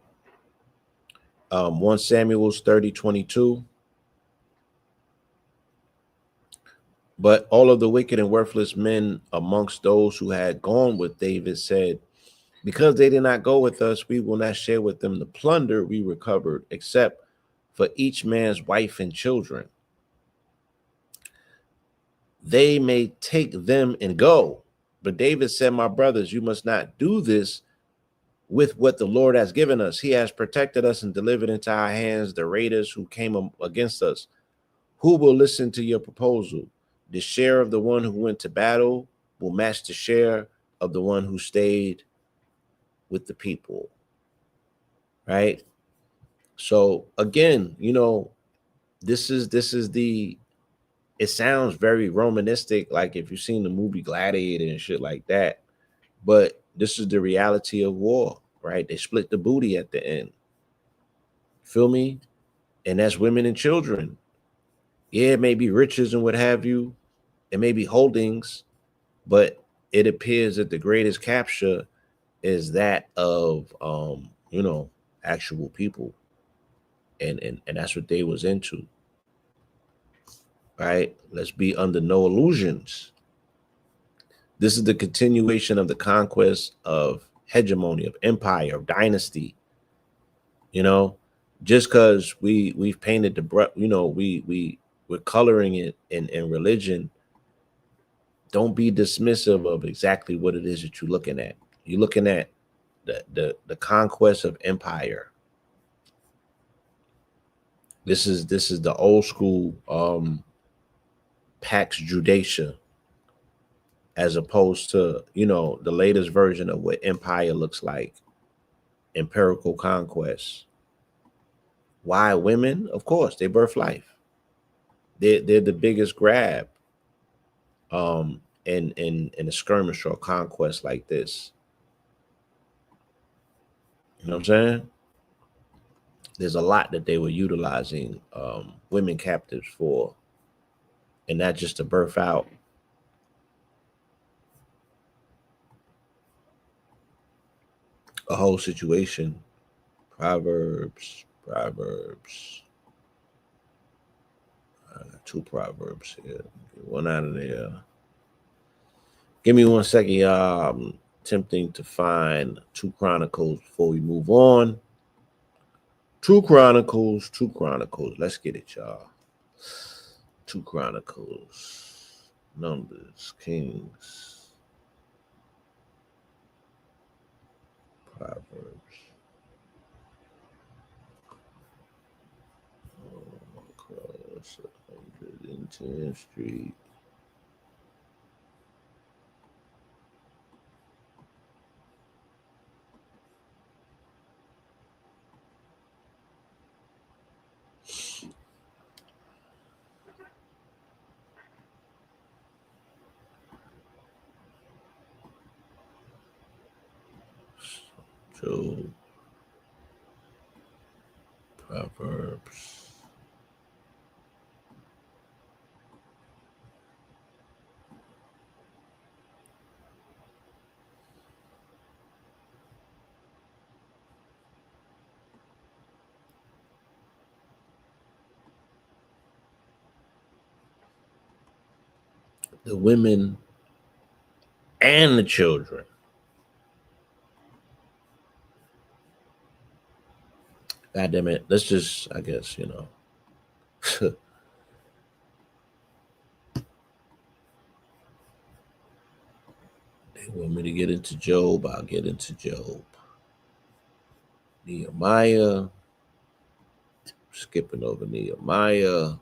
1 Samuel's 30:22. But all of the wicked and worthless men amongst those who had gone with David said, because they did not go with us, we will not share with them the plunder we recovered, except for each man's wife and children. They may take them and go. But David said, my brothers, you must not do this with what the Lord has given us. He has protected us and delivered into our hands the raiders who came against us. Who will listen to your proposal? The share of the one who went to battle will match the share of the one who stayed with the people. Right? So again, this is it sounds very Romanistic, like if you've seen the movie Gladiator and shit like that. But this is the reality of war, right? They split the booty at the end. Feel me? And that's women and children. Yeah, it may be riches and what have you. It may be holdings, but it appears that the greatest capture is that of actual people. And that's what they was into. Right? Let's be under no illusions. This is the continuation of the conquest of hegemony, of empire, of dynasty. Just because we've painted we're coloring it in religion. Don't be dismissive of exactly what it is that you're looking at. You're looking at the conquest of empire. This is the old school Pax Judacia, as opposed to the latest version of what empire looks like, empirical conquest. Why women? Of course, they birth life. They're the biggest grab in a skirmish or a conquest like this. You know what I'm saying? There's a lot that they were utilizing women captives for, and not just to birth out. A whole situation. Proverbs. I got 2 proverbs here. Get one out of there. Give me 1 second, y'all. I'm attempting to find 2 Chronicles before we move on. 2 Chronicles. Let's get it, y'all. 2 Chronicles. Numbers, Kings, Proverbs. What's 110th Street? Job, Proverbs. The women and the children. God damn it. Let's just, I guess, they want me to get into Job. I'll get into Job. Nehemiah. Skipping over Nehemiah.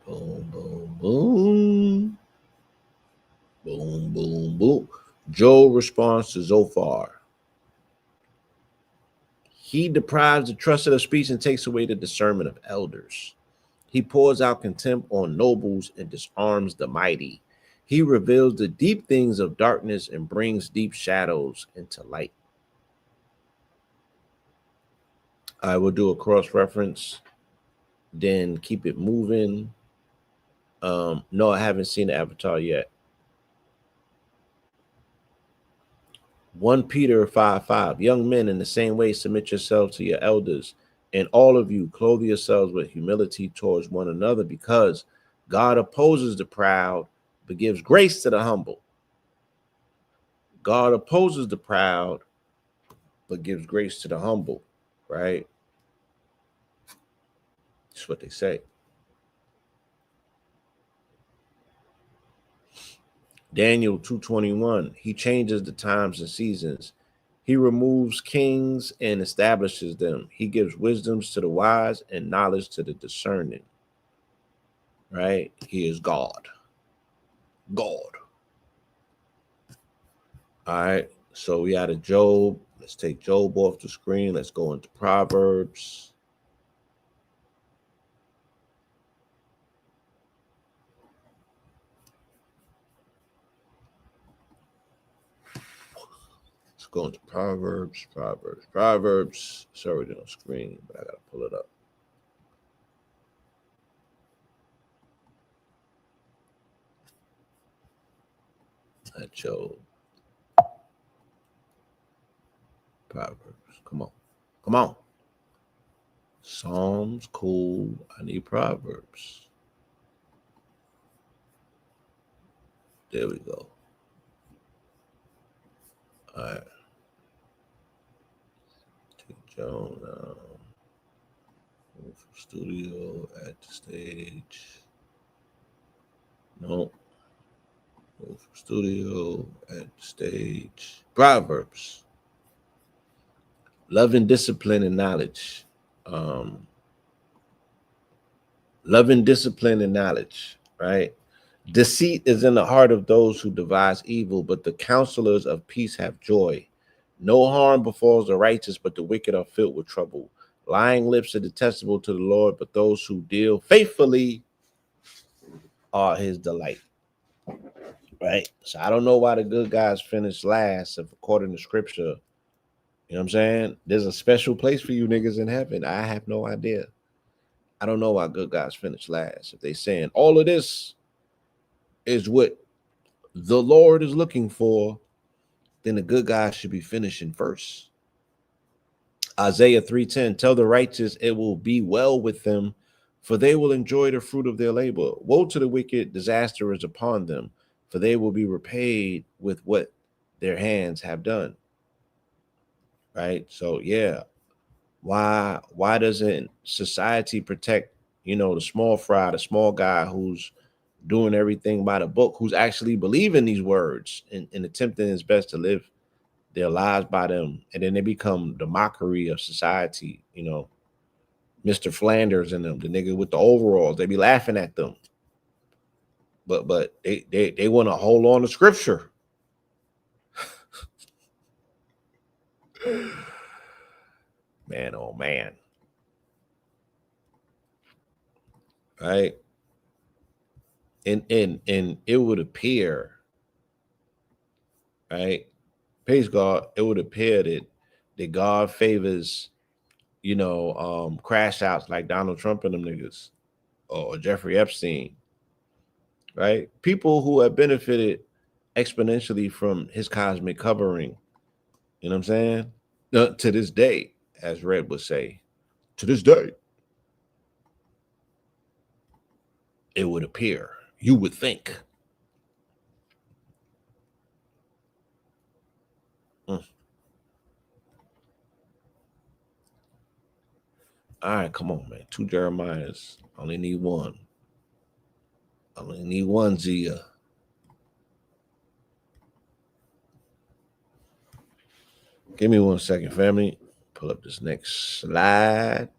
Boom, boom, boom. Boom, boom, boom. Job responds to Zophar. He deprives the trusted of speech and takes away the discernment of elders. He pours out contempt on nobles and disarms the mighty. He reveals the deep things of darkness and brings deep shadows into light. I will do a cross reference, then keep it moving. No, I haven't seen the Avatar yet. 1 Peter 5:5. Young men, in the same way, submit yourselves to your elders, and all of you clothe yourselves with humility towards one another, because God opposes the proud, but gives grace to the humble. God opposes the proud, but gives grace to the humble, right? That's what they say. Daniel 2:21. He changes the times and seasons. He removes kings and establishes them. He gives wisdoms to the wise and knowledge to the discerning. Right? He is God. God. All right. So we out of Job. Let's take Job off the screen. Let's go into Proverbs. Let's go into Proverbs. It's already on screen, but I gotta pull it up. At Job. Proverbs. Come on. Come on. Psalms, cool. I need Proverbs. There we go. All right. Take Joan. Move from studio at the stage. No. Move from studio at the stage. Proverbs. Love and discipline and knowledge. Love and discipline and knowledge, right? Deceit is in the heart of those who devise evil, but the counselors of peace have joy. No harm befalls the righteous, but the wicked are filled with trouble. Lying lips are detestable to the Lord, but those who deal faithfully are his delight. Right? So I don't know why the good guys finish last, if according to scripture, you know what I'm saying? There's a special place for you niggas in heaven. I have no idea. I don't know why good guys finish last. If they saying all of this is what the Lord is looking for, then the good guys should be finishing first. Isaiah 3:10, tell the righteous it will be well with them, for they will enjoy the fruit of their labor. Woe to the wicked, disaster is upon them, for they will be repaid with what their hands have done. Right? So yeah, why doesn't society protect, the small fry, the small guy who's doing everything by the book, who's actually believing these words and attempting his best to live their lives by them, and then they become the mockery of society, Mr. Flanders and them, the nigga with the overalls. They be laughing at them. But they want to hold on to scripture. Man, oh man. Right? And it would appear, right? Praise God, it would appear that God favors, crash outs like Donald Trump and them niggas or Jeffrey Epstein, right? People who have benefited exponentially from his cosmic covering. You know what I'm saying? To this day, as Red would say, to this day, it would appear, you would think. Mm. All right, come on, man. 2 Jeremiahs. Only need one. Only need one, Zia. Give me 1 second, family. Pull up this next slide.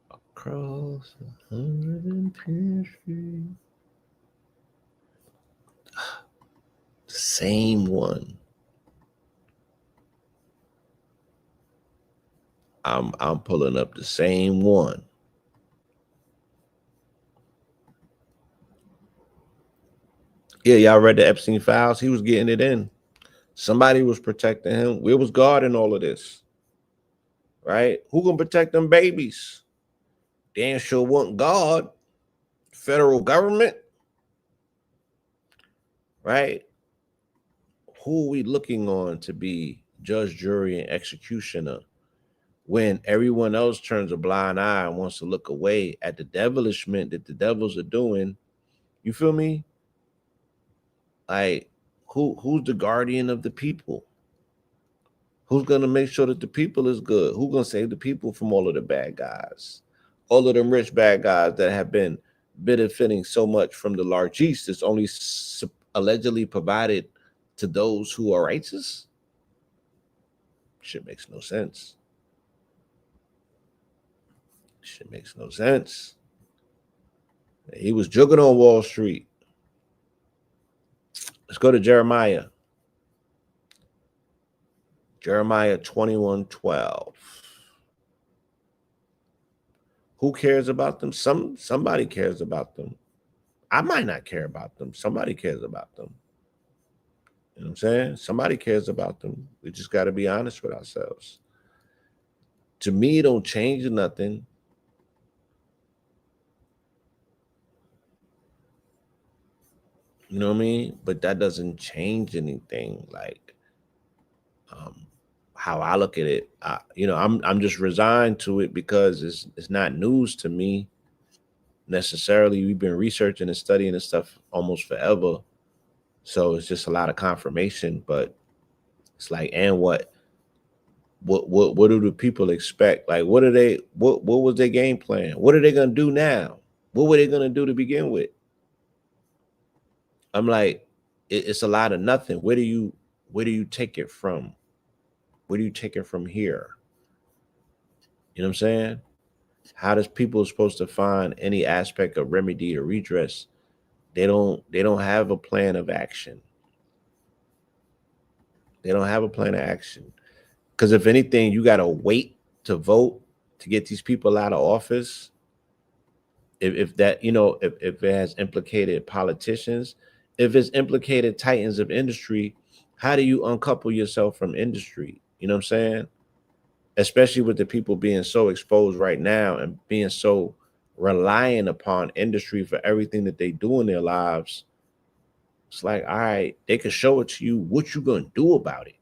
Across 110th Street. The same one. I'm pulling up the same one. Yeah, y'all read the Epstein files. He was getting it in. Somebody was protecting him. Where was God in all of this? Right? Who gonna protect them babies? Damn sure want God. Federal government. Right? Who are we looking on to be judge, jury, and executioner when everyone else turns a blind eye and wants to look away at the devilishment that the devils are doing? You feel me? Like, who's the guardian of the people? Who's gonna make sure that the people is good? Who's gonna save the people from all of the bad guys? All of them rich bad guys that have been benefiting so much from the largesse that's only allegedly provided to those who are righteous? Shit makes no sense. Shit makes no sense. He was jugging on Wall Street. Let's go to Jeremiah. Jeremiah 21:12. Who cares about them? Somebody cares about them. I might not care about them. Somebody cares about them. You know what I'm saying? Somebody cares about them. We just got to be honest with ourselves. To me, it don't change nothing. You know what I mean? But that doesn't change anything. Like, how I look at it, I'm just resigned to it because it's not news to me necessarily. We've been researching and studying this stuff almost forever, so it's just a lot of confirmation. But it's like, and what do the people expect? Like, what are they? What was their game plan? What are they gonna do now? What were they gonna do to begin with? I'm like, it's a lot of nothing. Where do you take it from? Where do you take it from here? You know what I'm saying? How does people supposed to find any aspect of remedy or redress? They don't have a plan of action. They don't have a plan of action. Because if anything, you gotta wait to vote to get these people out of office. If that, if it has implicated politicians, if it's implicated titans of industry, how do you uncouple yourself from industry? You know what I'm saying? Especially with the people being so exposed right now and being so reliant upon industry for everything that they do in their lives. It's like, all right, they can show it to you. What you gonna do about it?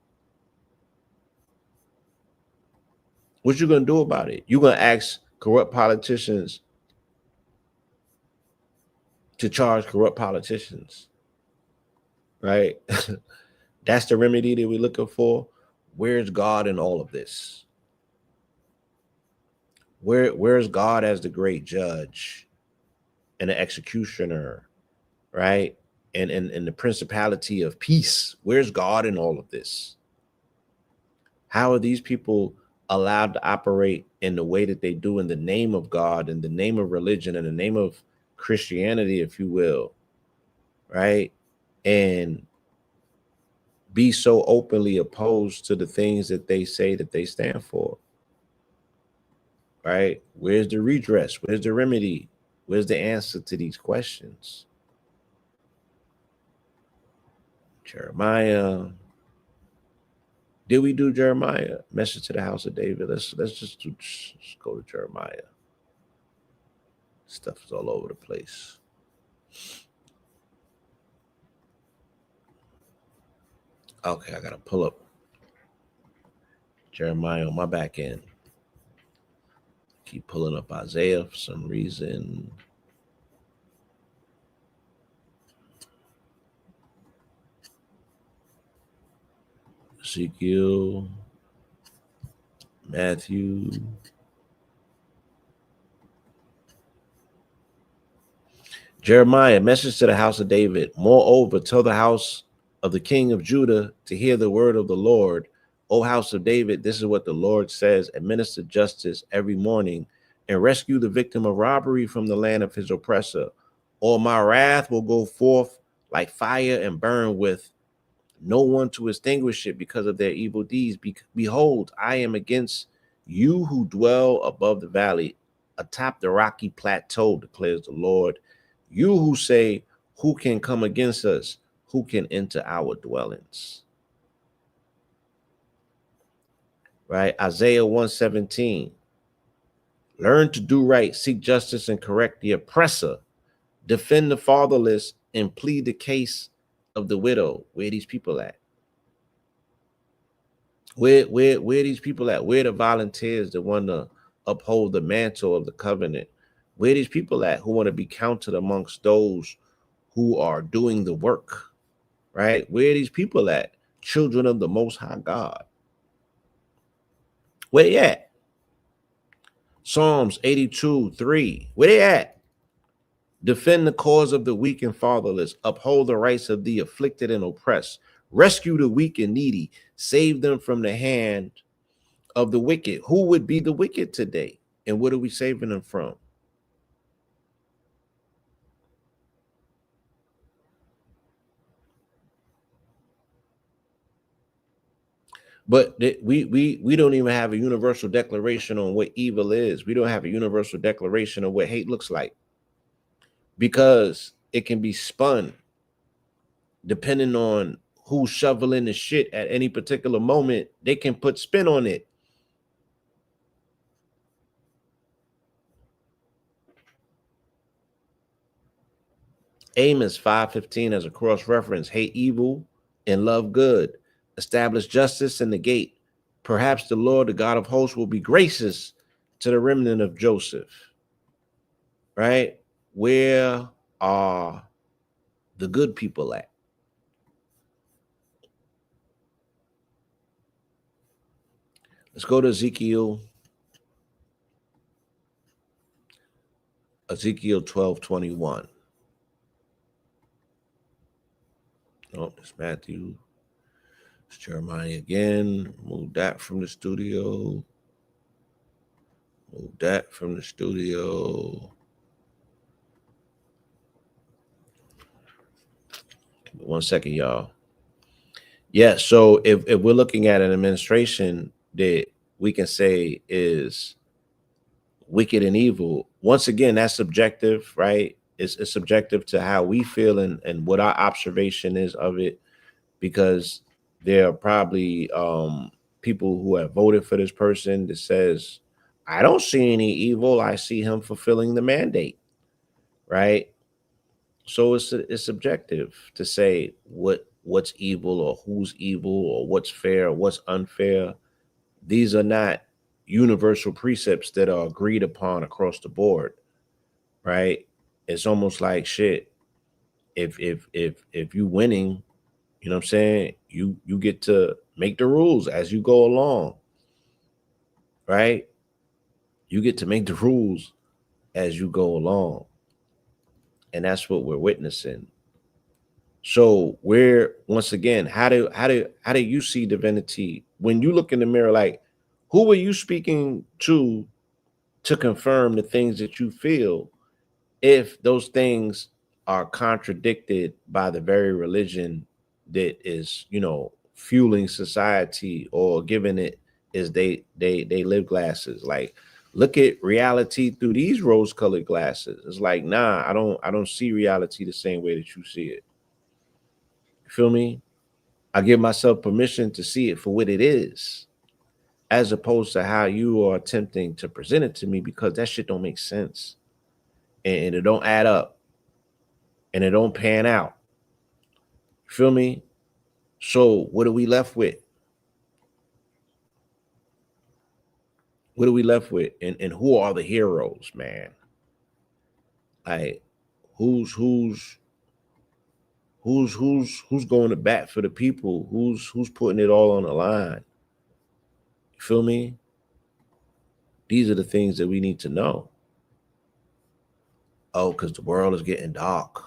What you gonna do about it? You gonna ask corrupt politicians to charge corrupt politicians, right? That's the remedy that we're looking for. Where's God in all of this? Where's God as the great judge and the executioner, right? and the principality of peace. Where's God in all of this? How are these people allowed to operate in the way that they do in the name of God, in the name of religion, in the name of Christianity, if you will, right? And be so openly opposed to the things that they say that they stand for, right? Where's the redress? Where's the remedy? Where's the answer to these questions? Jeremiah. Did we do Jeremiah? Message to the house of David. Let's just go to Jeremiah. Stuff is all over the place. Okay, I gotta pull up Jeremiah on my back end. Keep pulling up Isaiah for some reason. Ezekiel, Matthew. Jeremiah, message to the house of David. Moreover, tell the house of the king of Judah to hear the word of the Lord. O house of David, this is what the Lord says: administer justice every morning and rescue the victim of robbery from the land of his oppressor. Or my wrath will go forth like fire and burn with no one to extinguish it because of their evil deeds. Behold, I am against you who dwell above the valley, atop the rocky plateau, declares the Lord. You who say, who can come against us? Who can enter our dwellings? Right? Isaiah 117. Learn to do right, seek justice, and correct the oppressor. Defend the fatherless and plead the case of the widow. Where are these people at? Where are these people at? Where are the volunteers that want to uphold the mantle of the covenant? Where are these people at who want to be counted amongst those who are doing the work? Right? Where are these people at? Children of the Most High God. Where they at? Psalms 82:3. Where they at? Defend the cause of the weak and fatherless. Uphold the rights of the afflicted and oppressed. Rescue the weak and needy. Save them from the hand of the wicked. Who would be the wicked today? And what are we saving them from? But we don't even have a universal declaration on what evil is. We don't have a universal declaration on what hate looks like, because it can be spun depending on who's shoveling the shit at any particular moment. They can put spin on it. Amos 5:15 as a cross reference: hate evil and love good, establish justice in the gate. Perhaps the Lord, the God of hosts, will be gracious to the remnant of Joseph. Right? Where are the good people at? Let's go to Ezekiel 12:21. Oh, it's Matthew. It's Jeremiah again. Move that from the studio. Move that from the studio. Give me 1 second, y'all. Yeah, so if we're looking at an administration that we can say is wicked and evil, once again, that's subjective, right? It's subjective to how we feel and what our observation is of it, because there are probably people who have voted for this person that says, I don't see any evil. I see him fulfilling the mandate, right? So it's subjective to say what's evil or who's evil or what's fair or what's unfair. These are not universal precepts that are agreed upon across the board, right? It's almost like shit. If you winning, you know what I'm saying? You get to make the rules as you go along, right? You get to make the rules as you go along. And that's what we're witnessing. So where, once again, how do you see divinity when you look in the mirror? Like, who are you speaking to confirm the things that you feel, if those things are contradicted by the very religion that is, fueling society or giving it is they live glasses? Like, look at reality through these rose colored glasses. It's like, nah, I don't see reality the same way that you see it. You feel me? I give myself permission to see it for what it is, as opposed to how you are attempting to present it to me, because that shit don't make sense, and it don't add up, and it don't pan out. You feel me? So what are we left with? What are we left with? And who are the heroes, man? Like, who's going to bat for the people? Who's putting it all on the line? You feel me? These are the things that we need to know. Oh, because the world is getting dark.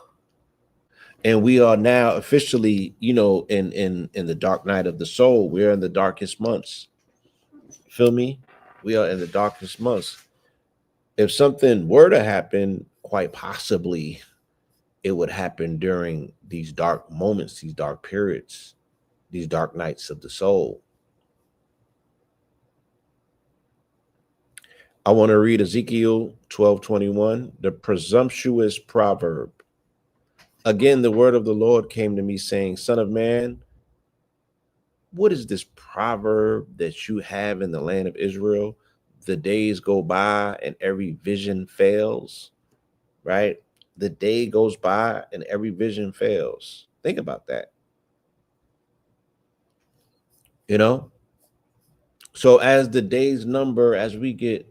And we are now officially, in the dark night of the soul. We're in the darkest months. Feel me? We are in the darkest months. If something were to happen, quite possibly it would happen during these dark moments, these dark periods, these dark nights of the soul. I want to read Ezekiel 12:21, the presumptuous proverb. Again, the word of the Lord came to me, saying, Son of man, what is this proverb that you have in the land of Israel? The days go by and every vision fails, right? The day goes by and every vision fails. Think about that. You know? So as the days number, as we get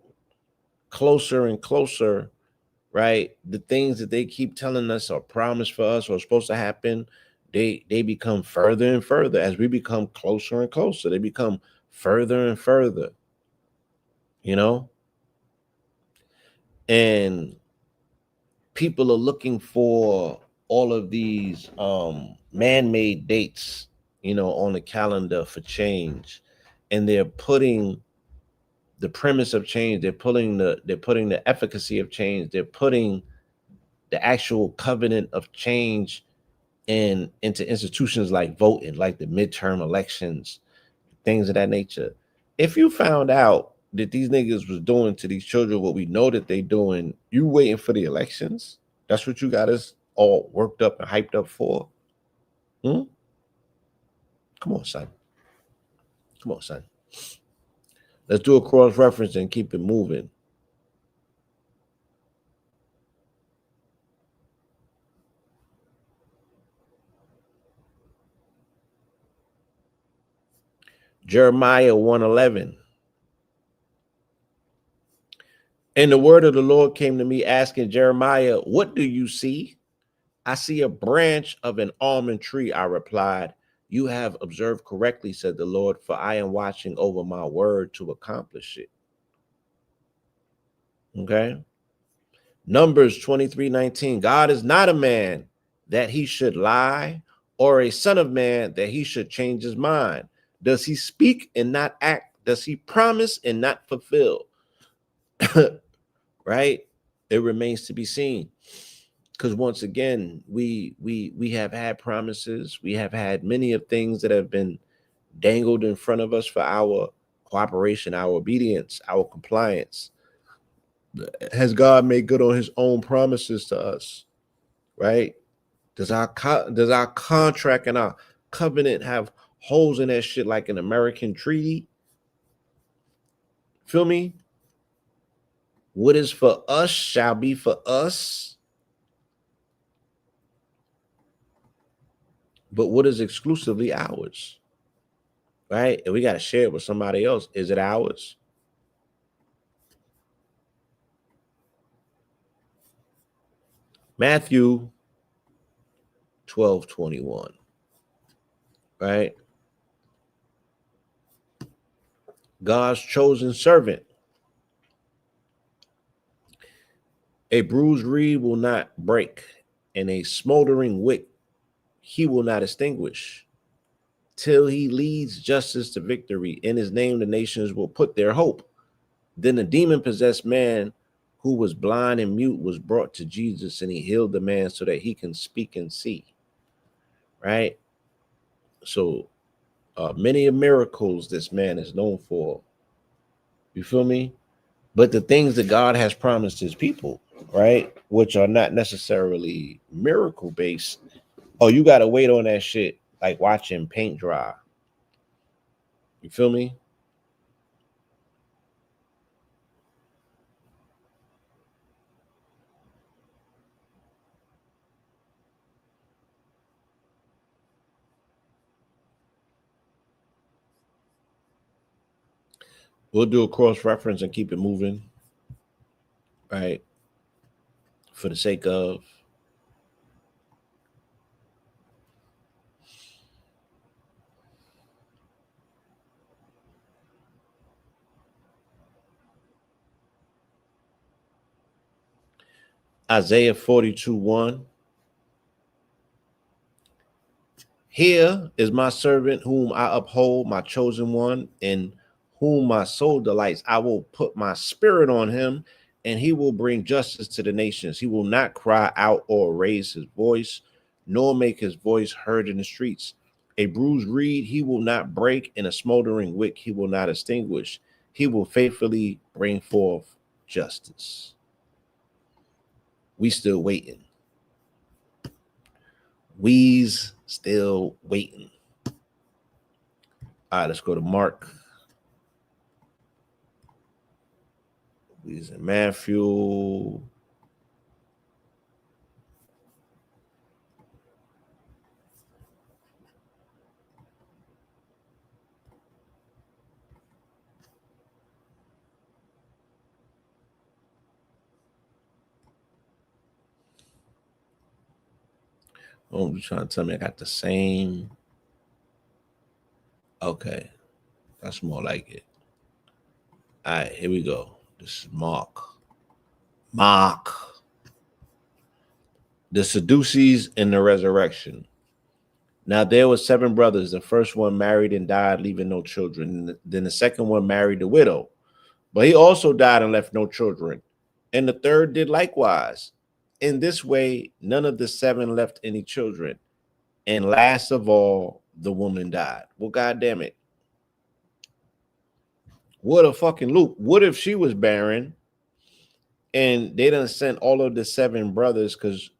closer and closer, right? The things that they keep telling us are promised for us or supposed to happen, they become further and further. As we become closer and closer, they become further and further, you know? And people are looking for all of these man-made dates, on the calendar for change. And they're putting the premise of change, they're putting the efficacy of change, they're putting the actual covenant of change into institutions like voting, like the midterm elections, things of that nature. If you found out that these niggas was doing to these children what we know that they doing, you waiting for the elections? That's what you got us all worked up and hyped up for? Hmm? Come on, son. Come on, son. Let's do a cross reference and keep it moving. Jeremiah 1:11. And the word of the Lord came to me, asking Jeremiah, what do you see? I see a branch of an almond tree, I replied. You have observed correctly, said the Lord, for I am watching over my word to accomplish it. Okay. Numbers 23:19. God is not a man that he should lie, or a son of man that he should change his mind. Does he speak and not act? Does he promise and not fulfill? Right? It remains to be seen. Because once again, we have had promises. We have had many of things that have been dangled in front of us for our cooperation, our obedience, our compliance. Has God made good on his own promises to us? Right? Does our contract and our covenant have holes in that shit like an American treaty? Feel me? What is for us shall be for us, but what is exclusively ours? Right? And we got to share it with somebody else. Is it ours? Matthew 12:21. Right? God's chosen servant. A bruised reed will not break, and a smoldering wick he will not extinguish. Till he leads justice to victory. In his name, the nations will put their hope. Then the demon possessed man who was blind and mute was brought to Jesus, and he healed the man so that he can speak and see. Right? So, many miracles this man is known for. You feel me? But the things that God has promised his people, right, which are not necessarily miracle based, oh, you got to wait on that shit like watching paint dry. You feel me? We'll do a cross reference and keep it moving, right? For the sake of Isaiah 42:1. Here is my servant whom I uphold, my chosen one, in whom my soul delights. I will put my spirit on him, and he will bring justice to the nations. He will not cry out or raise his voice, nor make his voice heard in the streets. A bruised reed he will not break, and a smoldering wick he will not extinguish. He will faithfully bring forth justice. We still waiting. We's still waiting. All right, let's go to Mark. We's in Matthew. Oh, you trying to tell me I got the same? Okay, that's more like it. All right, here we go. This is Mark. Mark. The Sadducees and the resurrection. Now there were 7 brothers. The first one married and died, leaving no children. Then the second one married a widow, but he also died and left no children. And the third did likewise. In this way, none of the 7 left any children. And last of all, the woman died. Well, goddamn it. What a fucking loop. What if she was barren and they done sent all of the 7 brothers? Because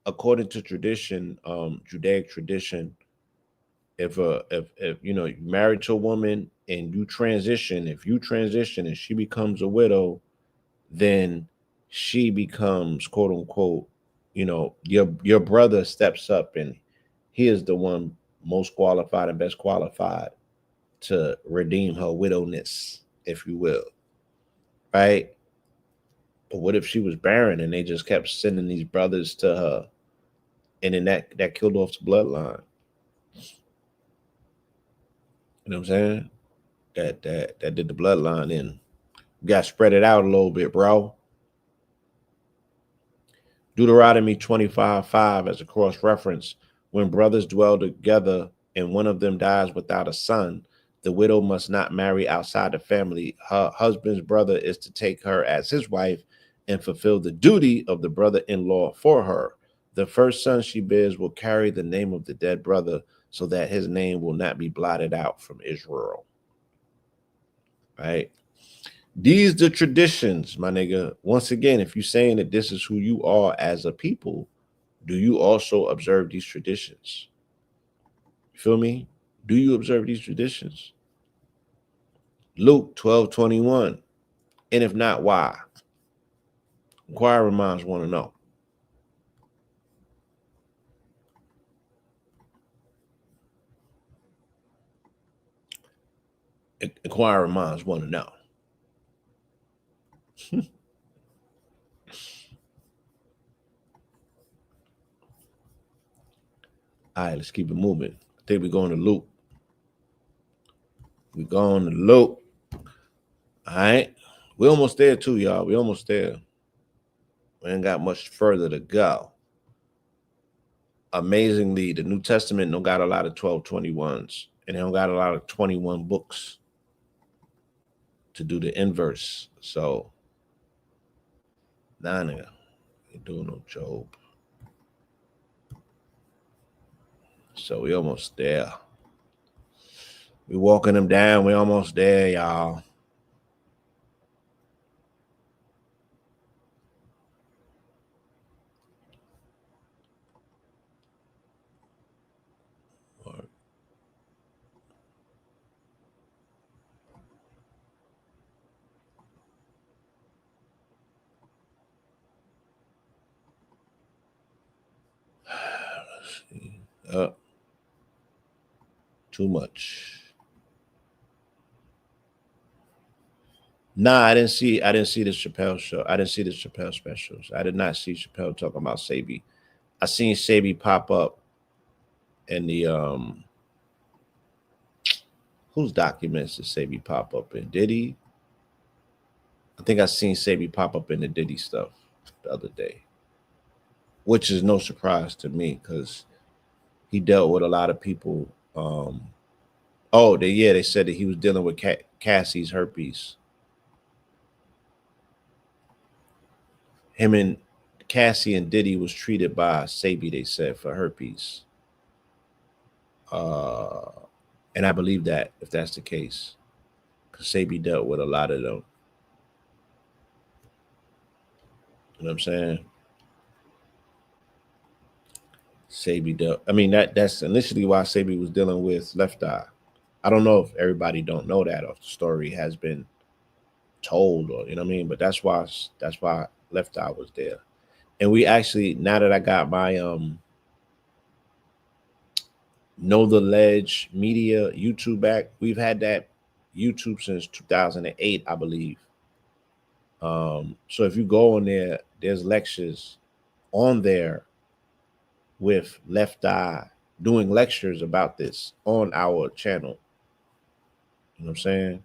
according to tradition, Judaic tradition, if you know, you married to a woman and you transition, if you transition and she becomes a widow, then she becomes, quote unquote, you know, your brother steps up and he is the one most qualified and best qualified to redeem her widowness, if you will, right? But what if she was barren and they just kept sending these brothers to her, and then that killed off the bloodline? You know what I'm saying? That did the bloodline in. You got to spread it out a little bit, bro. Deuteronomy 25:5 as a cross reference. When brothers dwell together and one of them dies without a son, the widow must not marry outside the family. Her husband's brother is to take her as his wife and fulfill the duty of the brother-in-law for her. The first son she bears will carry the name of the dead brother so that his name will not be blotted out from Israel. Right? These the traditions, my nigga. Once again, if you're saying that this is who you are as a people, do you also observe these traditions? You feel me? Do you observe these traditions? Luke 12:21. And if not, why? Inquiring minds want to know. Inquiring minds want to know. All right, let's keep it moving. I think we're going to Luke. We're going to Luke. All right. We're almost there too, y'all. We're almost there. We ain't got much further to go. amazingly, the New Testament don't got a lot of 12:21s, and they don't got a lot of 21 books to do the inverse. So, nah, nigga, ain't doing no Job. So we almost there. We walking them down. We almost there, y'all. Let's see. Too much. Nah, I didn't see the Chappelle show. I didn't see the Chappelle specials. I did not see Chappelle talking about Sabi. I seen Sabi pop up in the whose documents did Sabi pop up in? Diddy? I think I seen Sabi pop up in the Diddy stuff the other day, which is no surprise to me because he dealt with a lot of people. They said that he was dealing with Cassie's herpes. Him and Cassie and Diddy was treated by Sabi, they said, for herpes. Uh, and I believe that if that's the case, because Sabi dealt with a lot of them. You know what I'm saying? Sabi dealt. I mean that's initially why Sabi was dealing with Left Eye. I don't know if everybody don't know that or if the story has been told or you know what I mean, but that's why Left Eye was there. And we actually now that I got my Know the Ledge Media YouTube back, we've had that YouTube since 2008, I believe. So if you go on there, there's lectures on there with Left Eye doing lectures about this on our channel. You know what I'm saying?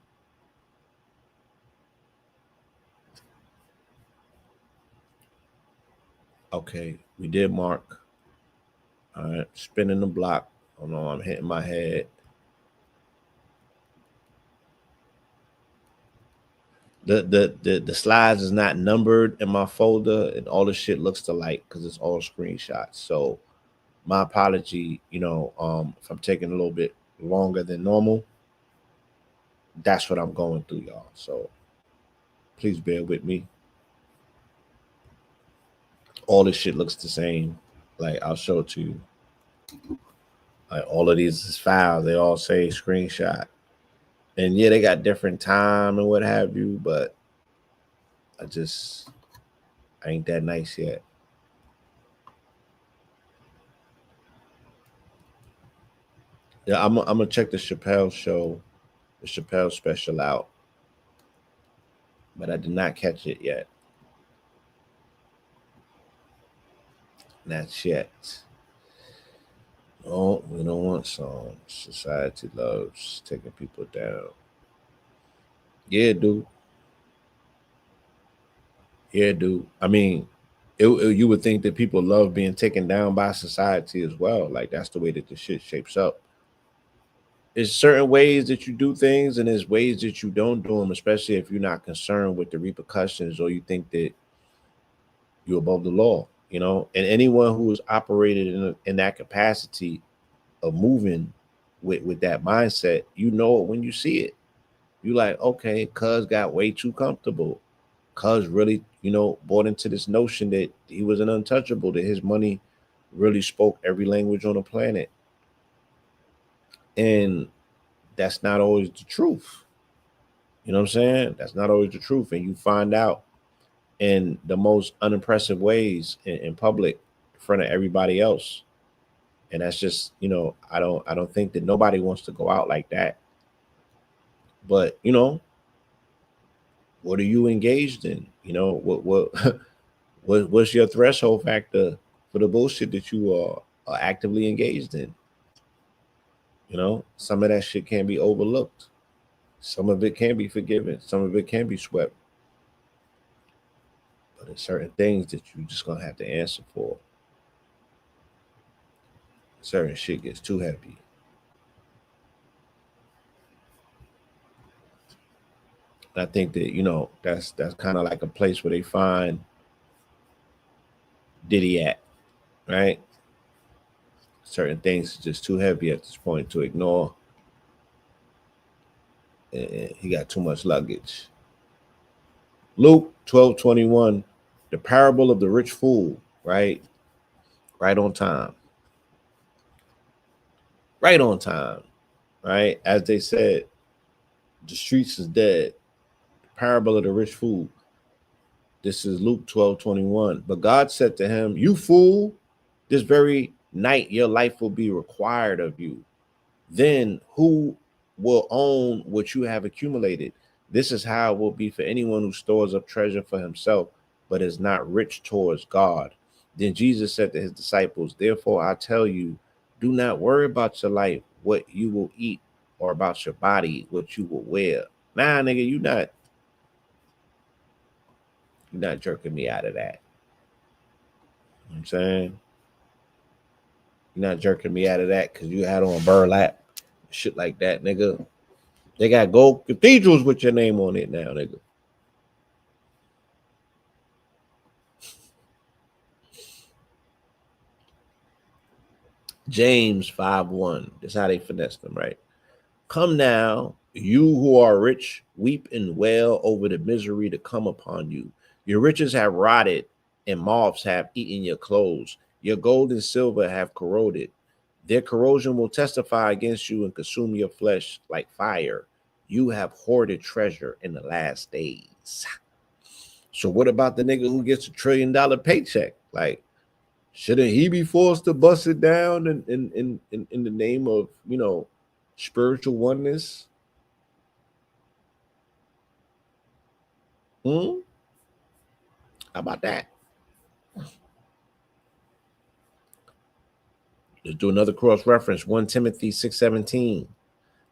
Okay, we did mark. All right, spinning the block. Oh no, I'm hitting my head. The slides is not numbered in my folder, and all the shit looks alike because it's all screenshots. So my apology. If I'm taking a little bit longer than normal, that's what I'm going through, y'all. So please bear with me. All this shit looks the same. Like I'll show it to you. Like all of these is files. They all say screenshot. And yeah, they got different time and what have you, but I ain't that nice yet. Yeah, I'm gonna check the Chappelle show, the Chappelle special out, but I did not catch it yet. Not yet. Oh, we don't want songs. Society loves taking people down. Yeah, dude. Yeah, dude. I mean, you would think that people love being taken down by society as well. Like that's the way that the shit shapes up. There's certain ways that you do things, and there's ways that you don't do them, especially if you're not concerned with the repercussions or you think that you're above the law. And anyone who is operated in that capacity of moving with that mindset, you know it when you see it. You like, okay, cuz got way too comfortable. Cuz really, bought into this notion that he was an untouchable, that his money really spoke every language on the planet. And that's not always the truth. You know what I'm saying? That's not always the truth. And you find out in the most unimpressive ways in public in front of everybody else. And that's just, I don't think that nobody wants to go out like that. But, what are you engaged in? What's your threshold factor for the bullshit that you are actively engaged in? Some of that shit can be overlooked. Some of it can be forgiven. Some of it can be swept. But there's certain things that you just gonna have to answer for. certain shit gets too heavy. I think that that's kind of like a place where they find Diddy at, right? Certain things are just too heavy at this point to ignore. And he got too much luggage. Luke 12:21, the parable of the rich fool, right? Right on time. Right on time. Right? As they said, the streets is dead. The parable of the rich fool. This is Luke 12:21. But God said to him, "You fool, this very night your life will be required of you. Then who will own what you have accumulated? This is how it will be for anyone who stores up treasure for himself, but is not rich towards God." Then Jesus said to his disciples, "Therefore I tell you, do not worry about your life, what you will eat, or about your body, what you will wear." Nah, nigga, you're not jerking me out of that. You know what I'm saying? You're not jerking me out of that because you had on burlap, shit like that, nigga. They got gold cathedrals with your name on it now, nigga. James 5:1. That's how they finesse them, right? Come now, you who are rich, weep and wail over the misery to come upon you. Your riches have rotted, and moths have eaten your clothes. Your gold and silver have corroded. Their corrosion will testify against you and consume your flesh like fire. You have hoarded treasure in the last days. So what about the nigga who gets $1 trillion paycheck? Like, shouldn't he be forced to bust it down in the name of spiritual oneness? Hmm? How about that? Let's do another cross reference. 1 Timothy 6:17.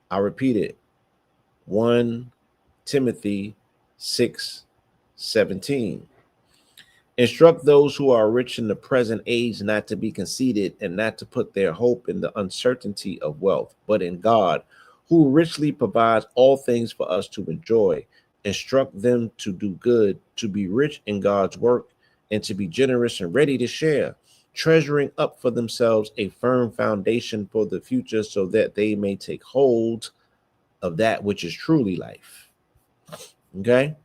I'll repeat it. 1 Timothy 6:17. Instruct those who are rich in the present age not to be conceited and not to put their hope in the uncertainty of wealth, but in God, who richly provides all things for us to enjoy. Instruct them to do good, to be rich in God's work, and to be generous and ready to share, treasuring up for themselves a firm foundation for the future so that they may take hold of that which is truly life. Okay?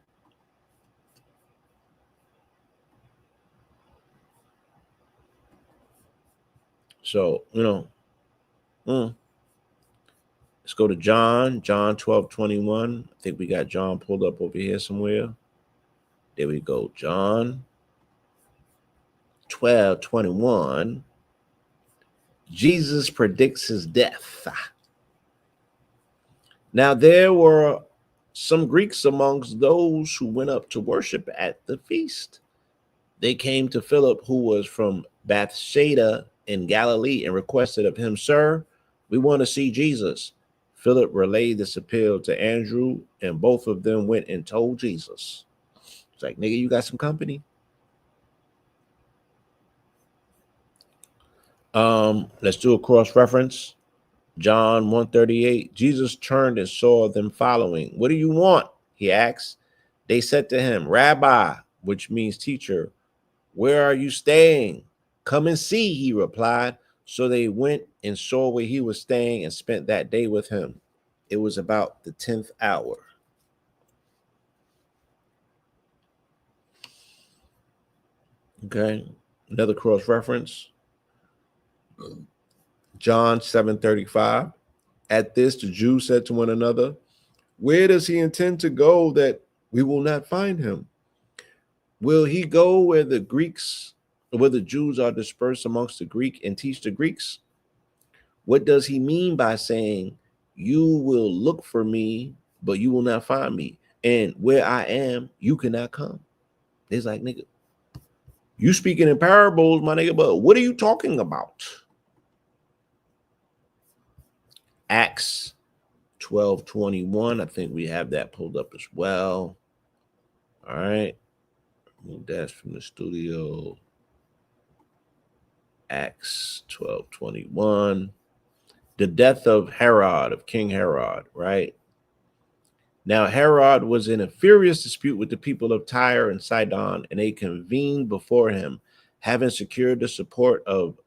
So, mm, let's go to John 12:21. I think we got John pulled up over here somewhere. There we go. John 12:21. Jesus predicts his death. Now there were some Greeks amongst those who went up to worship at the feast. They came to Philip, who was from Bethsaida in Galilee, and requested of him, "Sir, we want to see Jesus." Philip relayed this appeal to Andrew, and both of them went and told Jesus. It's like, nigga, you got some company. Let's do a cross reference. John 1:38. Jesus turned and saw them following. "What do you want?" he asked. They said to him, "Rabbi," which means teacher, "where are you staying?" "Come and see," he replied. So they went and saw where he was staying and spent that day with him. It was about the 10th hour. Okay. Another cross reference. John 7:35. At this, the Jews said to one another, "Where does he intend to go that we will not find him? Will he go where the Jews are dispersed amongst the Greek and teach the Greeks? What does he mean by saying, 'You will look for me, but you will not find me, and where I am, you cannot come'?" It's like, nigga, you speaking in parables, my nigga, but what are you talking about? Acts 12:21. I think we have that pulled up as well. All right. That's from the studio. Acts 12:21. The death of Herod, of King Herod, right? Now Herod was in a furious dispute with the people of Tyre and Sidon, and they convened before him, having secured the support of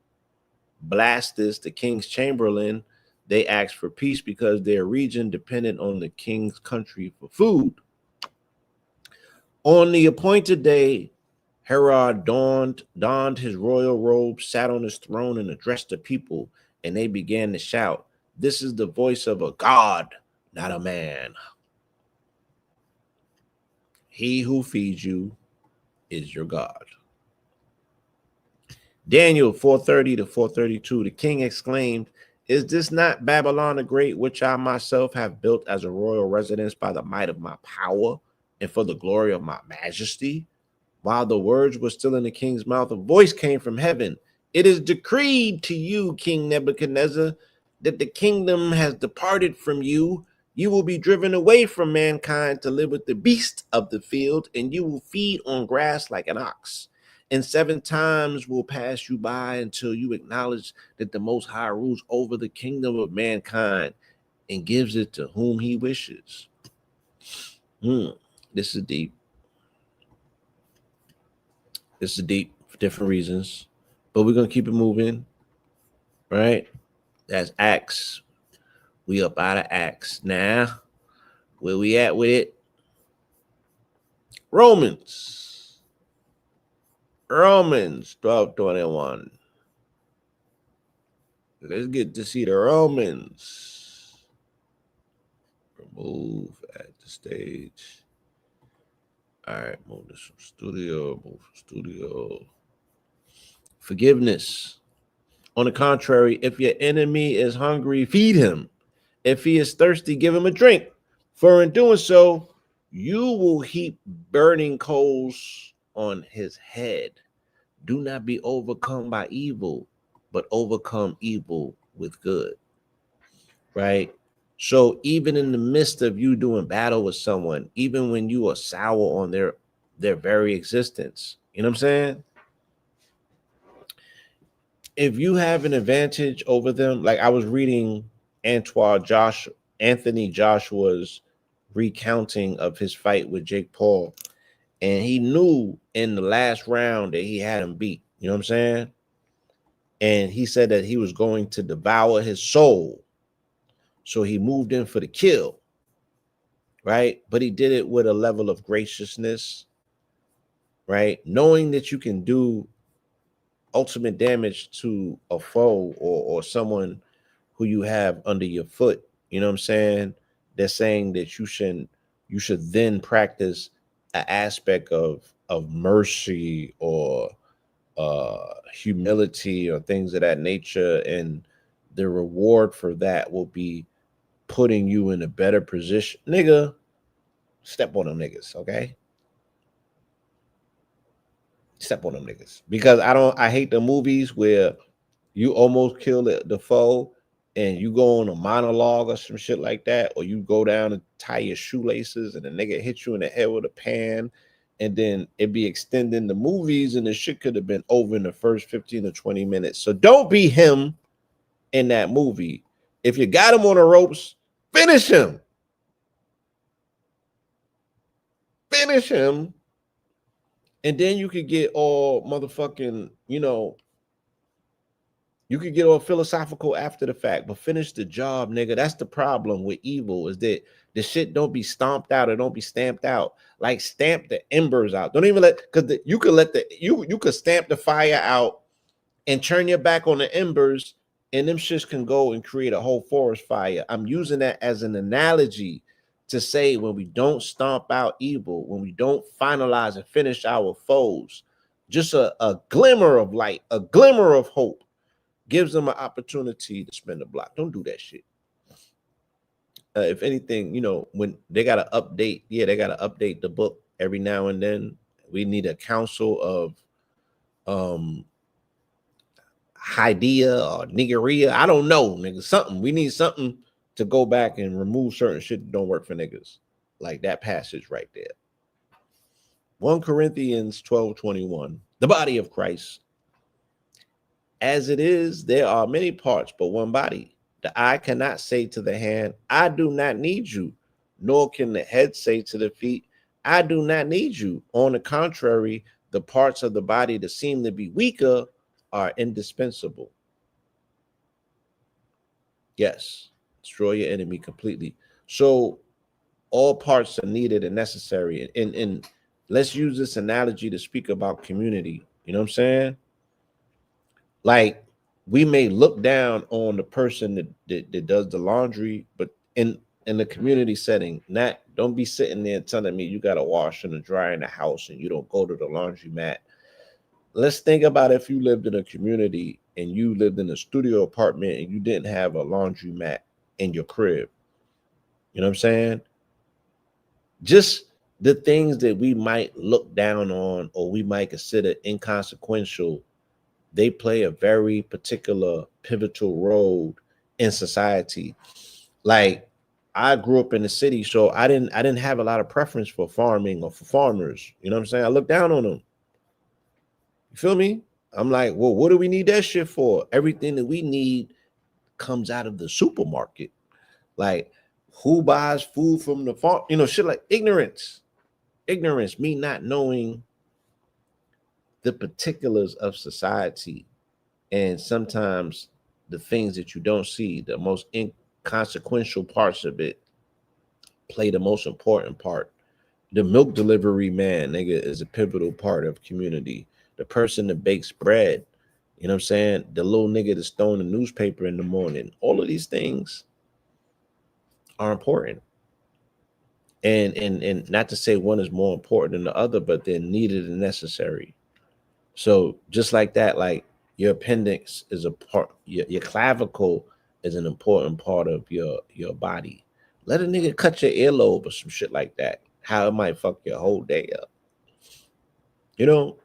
Blastus, the king's chamberlain. They asked for peace because their region depended on the king's country for food. On the appointed day, Herod donned his royal robe, sat on his throne, and addressed the people, and they began to shout, "This is the voice of a God, not a man. He who feeds you is your God." Daniel 4:30 to 4:32, the king exclaimed, "Is this not Babylon the Great, which I myself have built as a royal residence by the might of my power and for the glory of my majesty?" While the words were still in the king's mouth, a voice came from heaven. "It is decreed to you, King Nebuchadnezzar, that the kingdom has departed from you. You will be driven away from mankind to live with the beasts of the field, and you will feed on grass like an ox. And 7 times will pass you by until you acknowledge that the Most High rules over the kingdom of mankind and gives it to whom he wishes." This is deep. This is deep for different reasons, but we're gonna keep it moving, right? That's Acts. We up out of Acts now. Where we at with it? Romans 12:21. Let's get to see the Romans. Remove at the stage. All right, move this from studio. Forgiveness. On the contrary, if your enemy is hungry, feed him. If he is thirsty, give him a drink. For in doing so, you will heap burning coals on his head. Do not be overcome by evil, but overcome evil with good. Right? So even in the midst of you doing battle with someone, even when you are sour on their very existence, you know what I'm saying? If you have an advantage over them, like I was reading Anthony Joshua's recounting of his fight with Jake Paul, and he knew in the last round that he had him beat. You know what I'm saying? And he said that he was going to devour his soul. So he moved in for the kill, right? But he did it with a level of graciousness, right? Knowing that you can do ultimate damage to a foe or someone who you have under your foot. You know what I'm saying? They're saying that you should then practice an aspect of mercy or humility or things of that nature, and the reward for that will be putting you in a better position. Nigga, step on them niggas, okay? Step on them niggas. Because I hate the movies where you almost kill the foe and you go on a monologue or some shit like that, or you go down and tie your shoelaces and the nigga hit you in the head with a pan, and then it be extending the movies and the shit could have been over in the first 15 to 20 minutes. So don't be him in that movie. If you got him on the ropes, finish him. Finish him. And then you could get all motherfucking, you could get all philosophical after the fact, but finish the job, nigga. That's the problem with evil, is that the shit don't be stomped out or don't be stamped out. Like stamp the embers out. Don't even because you could you could stamp the fire out and turn your back on the embers, and them shits can go and create a whole forest fire. I'm using that as an analogy to say when we don't stomp out evil, when we don't finalize and finish our foes, just a glimmer of light, a glimmer of hope gives them an opportunity to spin the block. Don't do that shit. If anything, when they got to update, they got to update the book every now and then. We need a council of Hydea or niggeria. I don't know, nigga. Something. We need something to go back and remove certain shit that don't work for niggas. Like that passage right there. 1 Corinthians 12:21. The body of Christ. As it is, there are many parts, but one body. The eye cannot say to the hand, I do not need you, nor can the head say to the feet, I do not need you. On the contrary, the parts of the body that seem to be weaker are indispensable. Yes, destroy your enemy completely. So all parts are needed and necessary. And let's use this analogy to speak about community. You know what I'm saying? Like, we may look down on the person that does the laundry, but in the community setting, not don't be sitting there telling me you got to wash and dry in the house and you don't go to the laundromat. Let's think about if you lived in a community and you lived in a studio apartment and you didn't have a laundromat in your crib. You know what I'm saying? Just the things that we might look down on or we might consider inconsequential, they play a very particular pivotal role in society. Like, I grew up in the city, so I didn't have a lot of preference for farming or for farmers. You know what I'm saying? I look down on them. You feel me? I'm like, well, what do we need that shit for? Everything that we need comes out of the supermarket. Like, who buys food from the farm? You know, shit like ignorance. Ignorance, me not knowing the particulars of society. And sometimes the things that you don't see, the most inconsequential parts of it, play the most important part. The milk delivery man, nigga, is a pivotal part of community. The person that bakes bread, you know what I'm saying? The little nigga that's throwing the newspaper in the morning. All of these things are important. And not to say one is more important than the other, but they're needed and necessary. So just like that, like, your appendix is a part, your clavicle is an important part of your body. Let a nigga cut your earlobe or some shit like that. How it might fuck your whole day up. You know,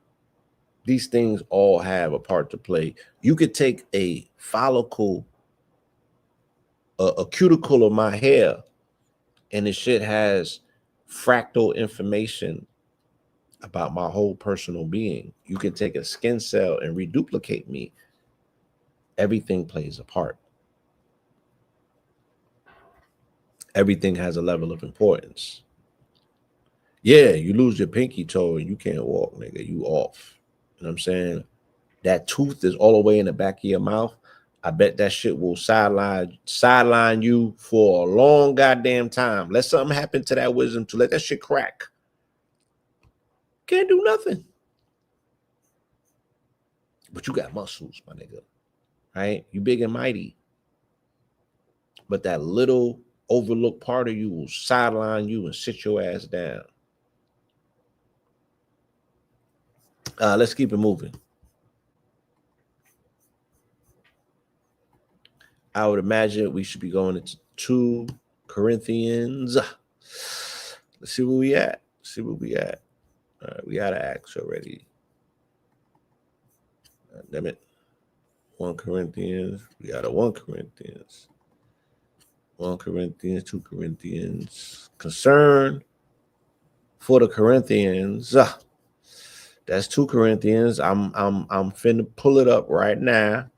these things all have a part to play. You could take a follicle, a cuticle of my hair, and this shit has fractal information about my whole personal being. You can take a skin cell and reduplicate me. Everything plays a part. Everything has a level of importance. Yeah, you lose your pinky toe and you can't walk, nigga. You off. You know what I'm saying? That tooth is all the way in the back of your mouth. I bet that shit will sideline you for a long goddamn time. Let something happen to that wisdom to let that shit crack. Can't do nothing. But you got muscles, my nigga. Right? You big and mighty. But that little overlooked part of you will sideline you and sit your ass down. Let's keep it moving. I would imagine we should be going into 2 Corinthians. Let's see where we at. See where we at. All right, we got Acts already. Damn it. 1 Corinthians. We got a 1 Corinthians. 1 Corinthians, 2 Corinthians. Concern for the Corinthians. That's 2 Corinthians. I'm finna pull it up right now.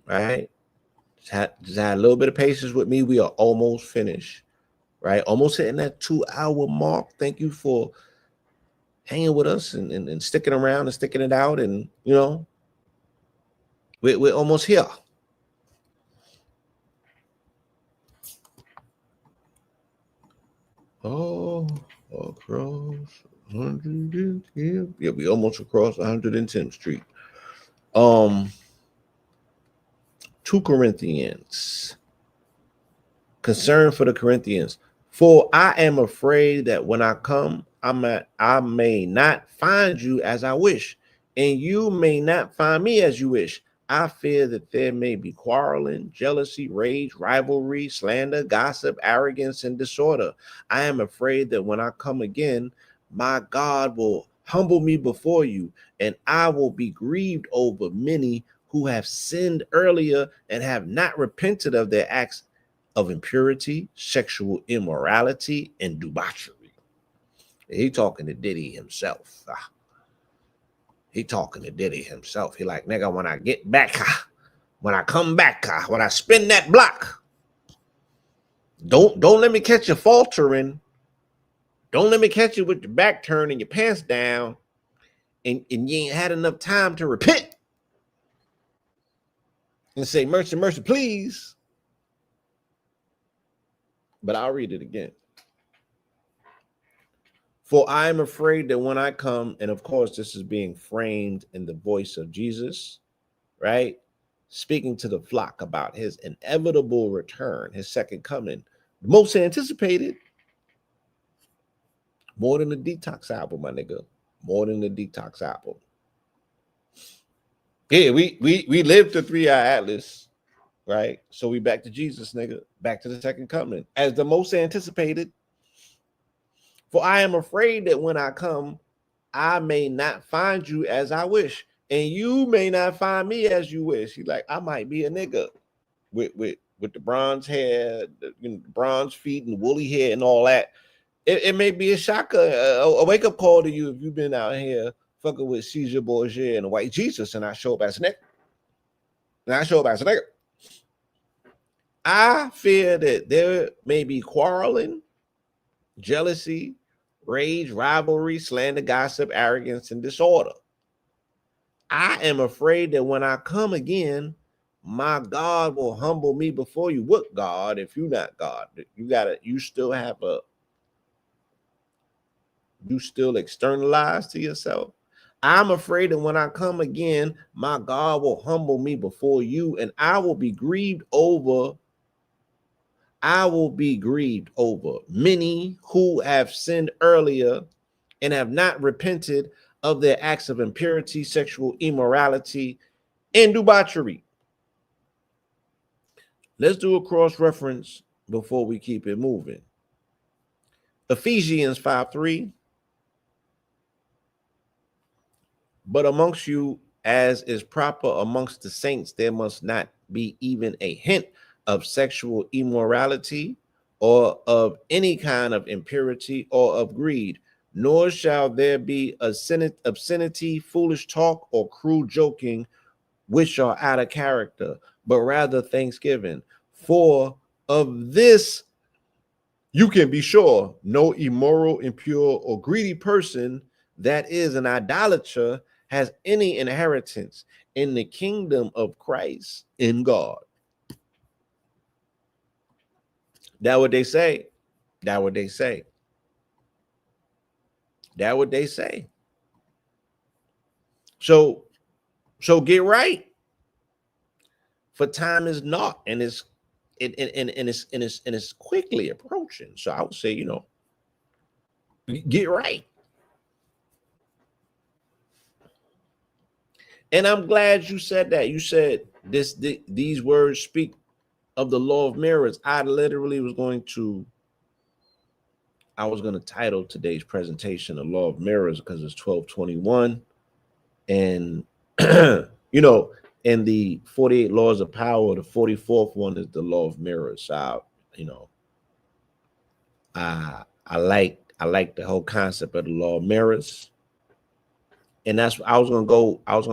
Right? Just had a little bit of patience with me. We are almost finished. Right? Almost hitting that 2-hour mark. Thank you for hanging with us and sticking around and sticking it out. And, you know, we're almost here. Oh, across 110th. Yeah, we almost across 110th Street. 2 Corinthians. Concern for the Corinthians. For I am afraid that when I come, I may not find you as I wish, and you may not find me as you wish. I fear that there may be quarreling, jealousy, rage, rivalry, slander, gossip, arrogance, and disorder. I am afraid that when I come again, my God will humble me before you, and I will be grieved over many who have sinned earlier and have not repented of their acts of impurity, sexual immorality, and debauchery. He talking to Diddy himself. He talking to Diddy himself. He like, nigga, when I get back, when I come back, when I spin that block, don't let me catch you faltering. Don't let me catch you with your back turned and your pants down, and you ain't had enough time to repent and say, mercy, mercy, please. But I'll read it again. For I am afraid that when I come, and of course, this is being framed in the voice of Jesus, right? Speaking to the flock about his inevitable return, his second coming, the most anticipated, more than the Detox album, my nigga, more than the Detox album. Yeah, we lived the 3-Eye Atlas, right? So we back to Jesus, nigga, back to the second coming as the most anticipated. For I am afraid that when I come, I may not find you as I wish, and you may not find me as you wish. He's like, I might be a nigga with the bronze hair, the bronze feet and woolly hair and all that. It may be a shocker, a wake up call to you if you've been out here fucking with Caesar Borgia and white Jesus, and I show up as a nigga. I fear that there may be quarreling, jealousy, rage, rivalry, slander, gossip, arrogance, and disorder. I am afraid that when I come again, my God will humble me before you. What God? If you're not God, you still externalize to yourself. I'm afraid that when I come again, my God will humble me before you, and I will be grieved over many who have sinned earlier and have not repented of their acts of impurity, sexual immorality, and debauchery. Let's do a cross-reference before we keep it moving. Ephesians 5:3. But amongst you, as is proper amongst the saints, there must not be even a hint of sexual immorality or of any kind of impurity or of greed, nor shall there be obscenity, foolish talk, or cruel joking, which are out of character, but rather thanksgiving. For of this you can be sure, no immoral, impure, or greedy person that is an idolater has any inheritance in the kingdom of Christ in God. That what they say. That what they say. That what they say. So get right. For time is not, and it's quickly approaching. So I would say, get right. And I'm glad you said that. You said these words speak of the law of mirrors. I literally was going to title today's presentation "The Law of Mirrors" because it's 12:21, and in the 48 laws of power, the 44th one is the law of mirrors. So I like the whole concept of the law of mirrors, and that's I was gonna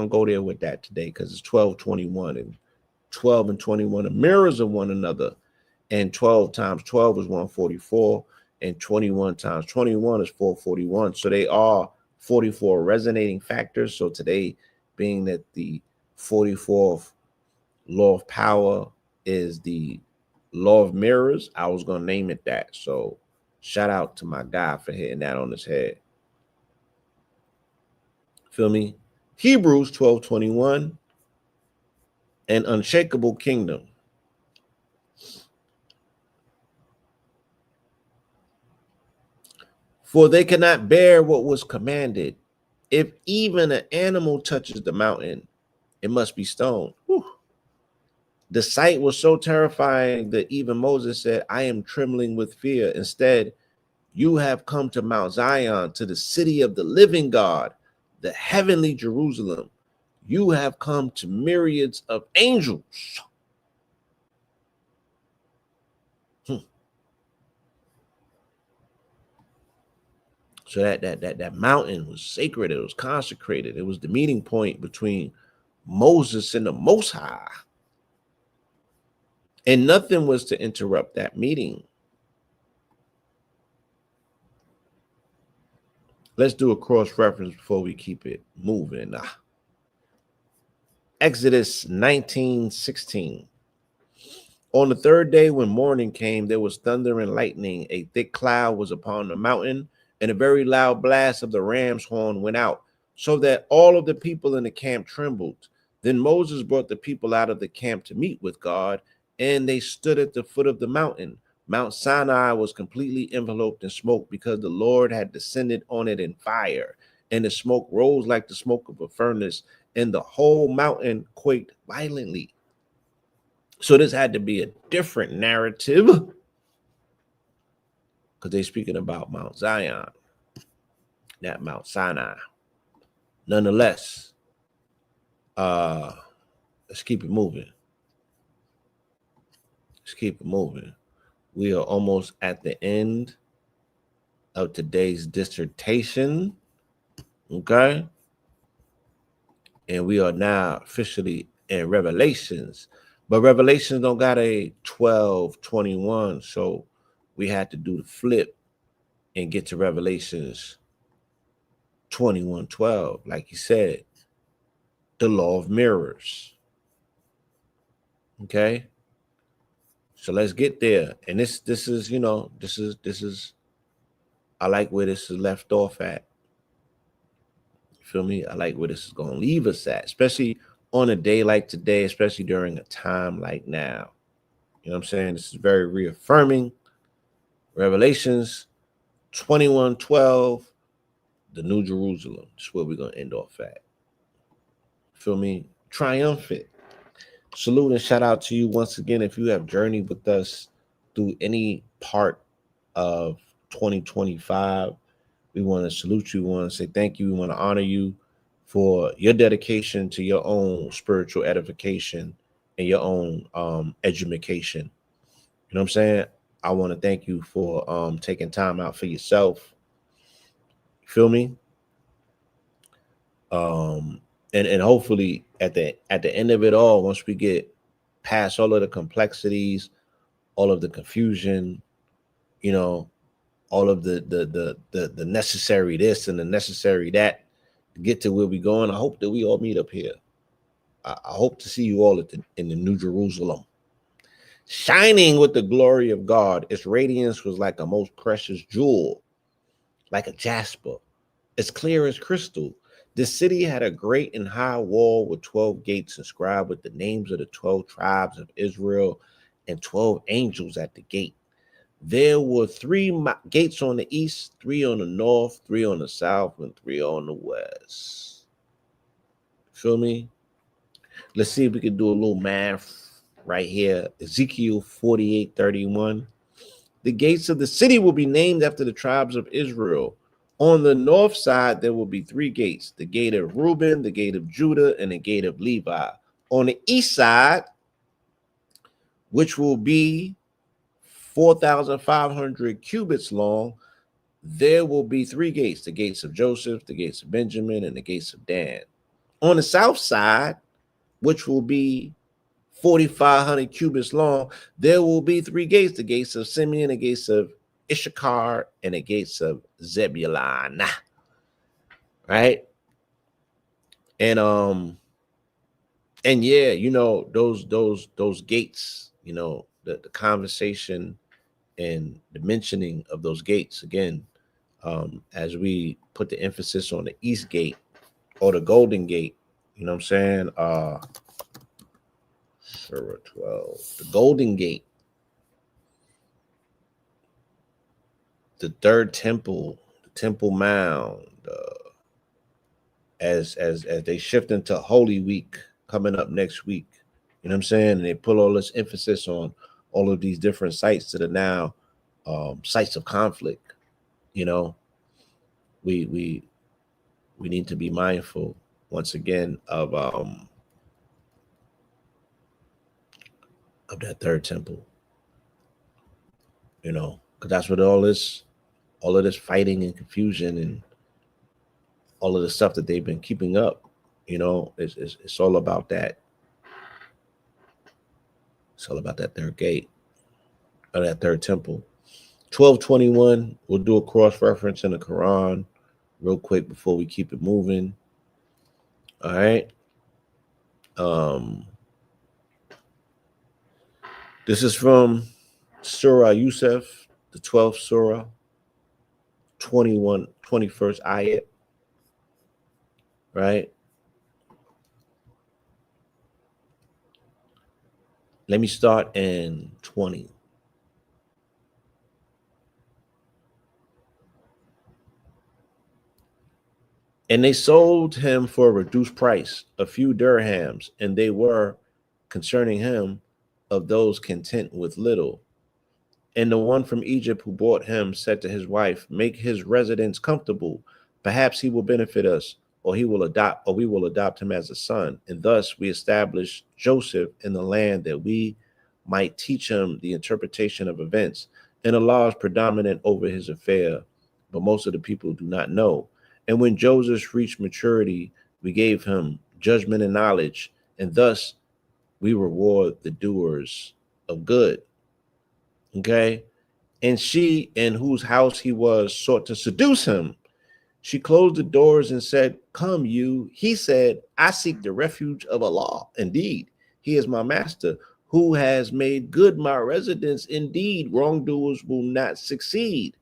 go there with that today because it's 12:21, and 12 and 21 are mirrors of one another, and 12 times 12 is 144, and 21 times 21 is 441. So they are 44 resonating factors. So today, being that the 44th law of power is the law of mirrors, I was going to name it that. So shout out to my guy for hitting that on his head. Feel me? Hebrews 12:21, an unshakable kingdom. For they cannot bear what was commanded. If even an animal touches the mountain, it must be stoned. Whew. The sight was so terrifying that even Moses said, I am trembling with fear. Instead, you have come to Mount Zion, to the city of the living God, the heavenly Jerusalem. You have come to myriads of angels. So that mountain was sacred. It was consecrated. It was the meeting point between Moses and the Most High. And nothing was to interrupt that meeting. Let's do a cross reference before we keep it moving. Exodus 19:16. On the third day, when morning came, there was thunder and lightning. A thick cloud was upon the mountain, and a very loud blast of the ram's horn went out, so that all of the people in the camp trembled. Then Moses brought the people out of the camp to meet with God, and they stood at the foot of the mountain. Mount Sinai was completely enveloped in smoke because the Lord had descended on it in fire, and the smoke rose like the smoke of a furnace, and the whole mountain quaked violently. So this had to be a different narrative because they're speaking about Mount Zion, not Mount Sinai. Nonetheless, let's keep it moving. Let's keep it moving. We are almost at the end of today's dissertation. Okay. And we are now officially in Revelations. But Revelations don't got a 12:21. So we had to do the flip and get to Revelations 21:12. Like you said, the law of mirrors. Okay. So let's get there. And this is, this is I like where this is left off at. You feel me? I like where this is gonna leave us at, especially on a day like today, especially during a time like now. You know what I'm saying? This is very reaffirming. Revelations 21:12, the New Jerusalem. That's where we're gonna end off at. Feel me? Triumphant. Salute and shout out to you once again. If you have journeyed with us through any part of 2025, we want to salute you. We want to say thank you. We want to honor you for your dedication to your own spiritual edification and your own education. You know what I'm saying? I want to thank you for taking time out for yourself. You feel me? And hopefully at the end of it all, once we get past all of the complexities, all of the confusion, you know, all of the necessary this and the necessary that to get to where we going. I hope that we all meet up here. I hope to see you all in the New Jerusalem, shining with the glory of God. Its radiance was like a most precious jewel, like a jasper, as clear as crystal. The city had a great and high wall with 12 gates inscribed with the names of the 12 tribes of Israel and 12 angels at the gate. There were three gates on the east, three on the north, three on the south, and three on the west. Feel me? Let's see if we can do a little math right here. Ezekiel 48:31. The gates of the city will be named after the tribes of Israel. On the north side, there will be three gates: the gate of Reuben, the gate of Judah, and the gate of Levi. On the east side, which will be 4,500 cubits long, there will be three gates: the gates of Joseph, the gates of Benjamin, and the gates of Dan. On the south side, which will be 4,500 cubits long, there will be three gates: the gates of Simeon, the gates of Issachar, and the gates of Zebulun. Right? And yeah, those gates, the conversation and the mentioning of those gates again, as we put the emphasis on the East Gate or the Golden Gate. You know what I'm saying? Surah 12, the Golden Gate, the third temple, the Temple Mound. As they shift into Holy Week coming up next week, you know what I'm saying? And they put all this emphasis on all of these different sites that are now sites of conflict. You know, we need to be mindful once again of that third temple, because that's what all this all of this fighting and confusion and all of the stuff that they've been keeping up, it's all about that. It's all about that third gate or that third temple. 1221, we'll do a cross reference in the Quran real quick before we keep it moving. All right. Um, this is from Surah Yusuf, the 12th Surah, 21st ayat, right? Let me start in 20. And they sold him for a reduced price, a few dirhams, and they were concerning him of those content with little. And the one from Egypt who bought him said to his wife, make his residence comfortable. Perhaps he will benefit us, or we will adopt him as a son. And thus we established Joseph in the land that we might teach him the interpretation of events. And Allah is predominant over his affair, but most of the people do not know. And when Joseph reached maturity, we gave him judgment and knowledge, and thus we reward the doers of good. Okay. And she, in whose house he was, sought to seduce him. She closed the doors and said, come, you. He said, I seek the refuge of Allah. Indeed, he is my master, who has made good my residence. Indeed, wrongdoers will not succeed.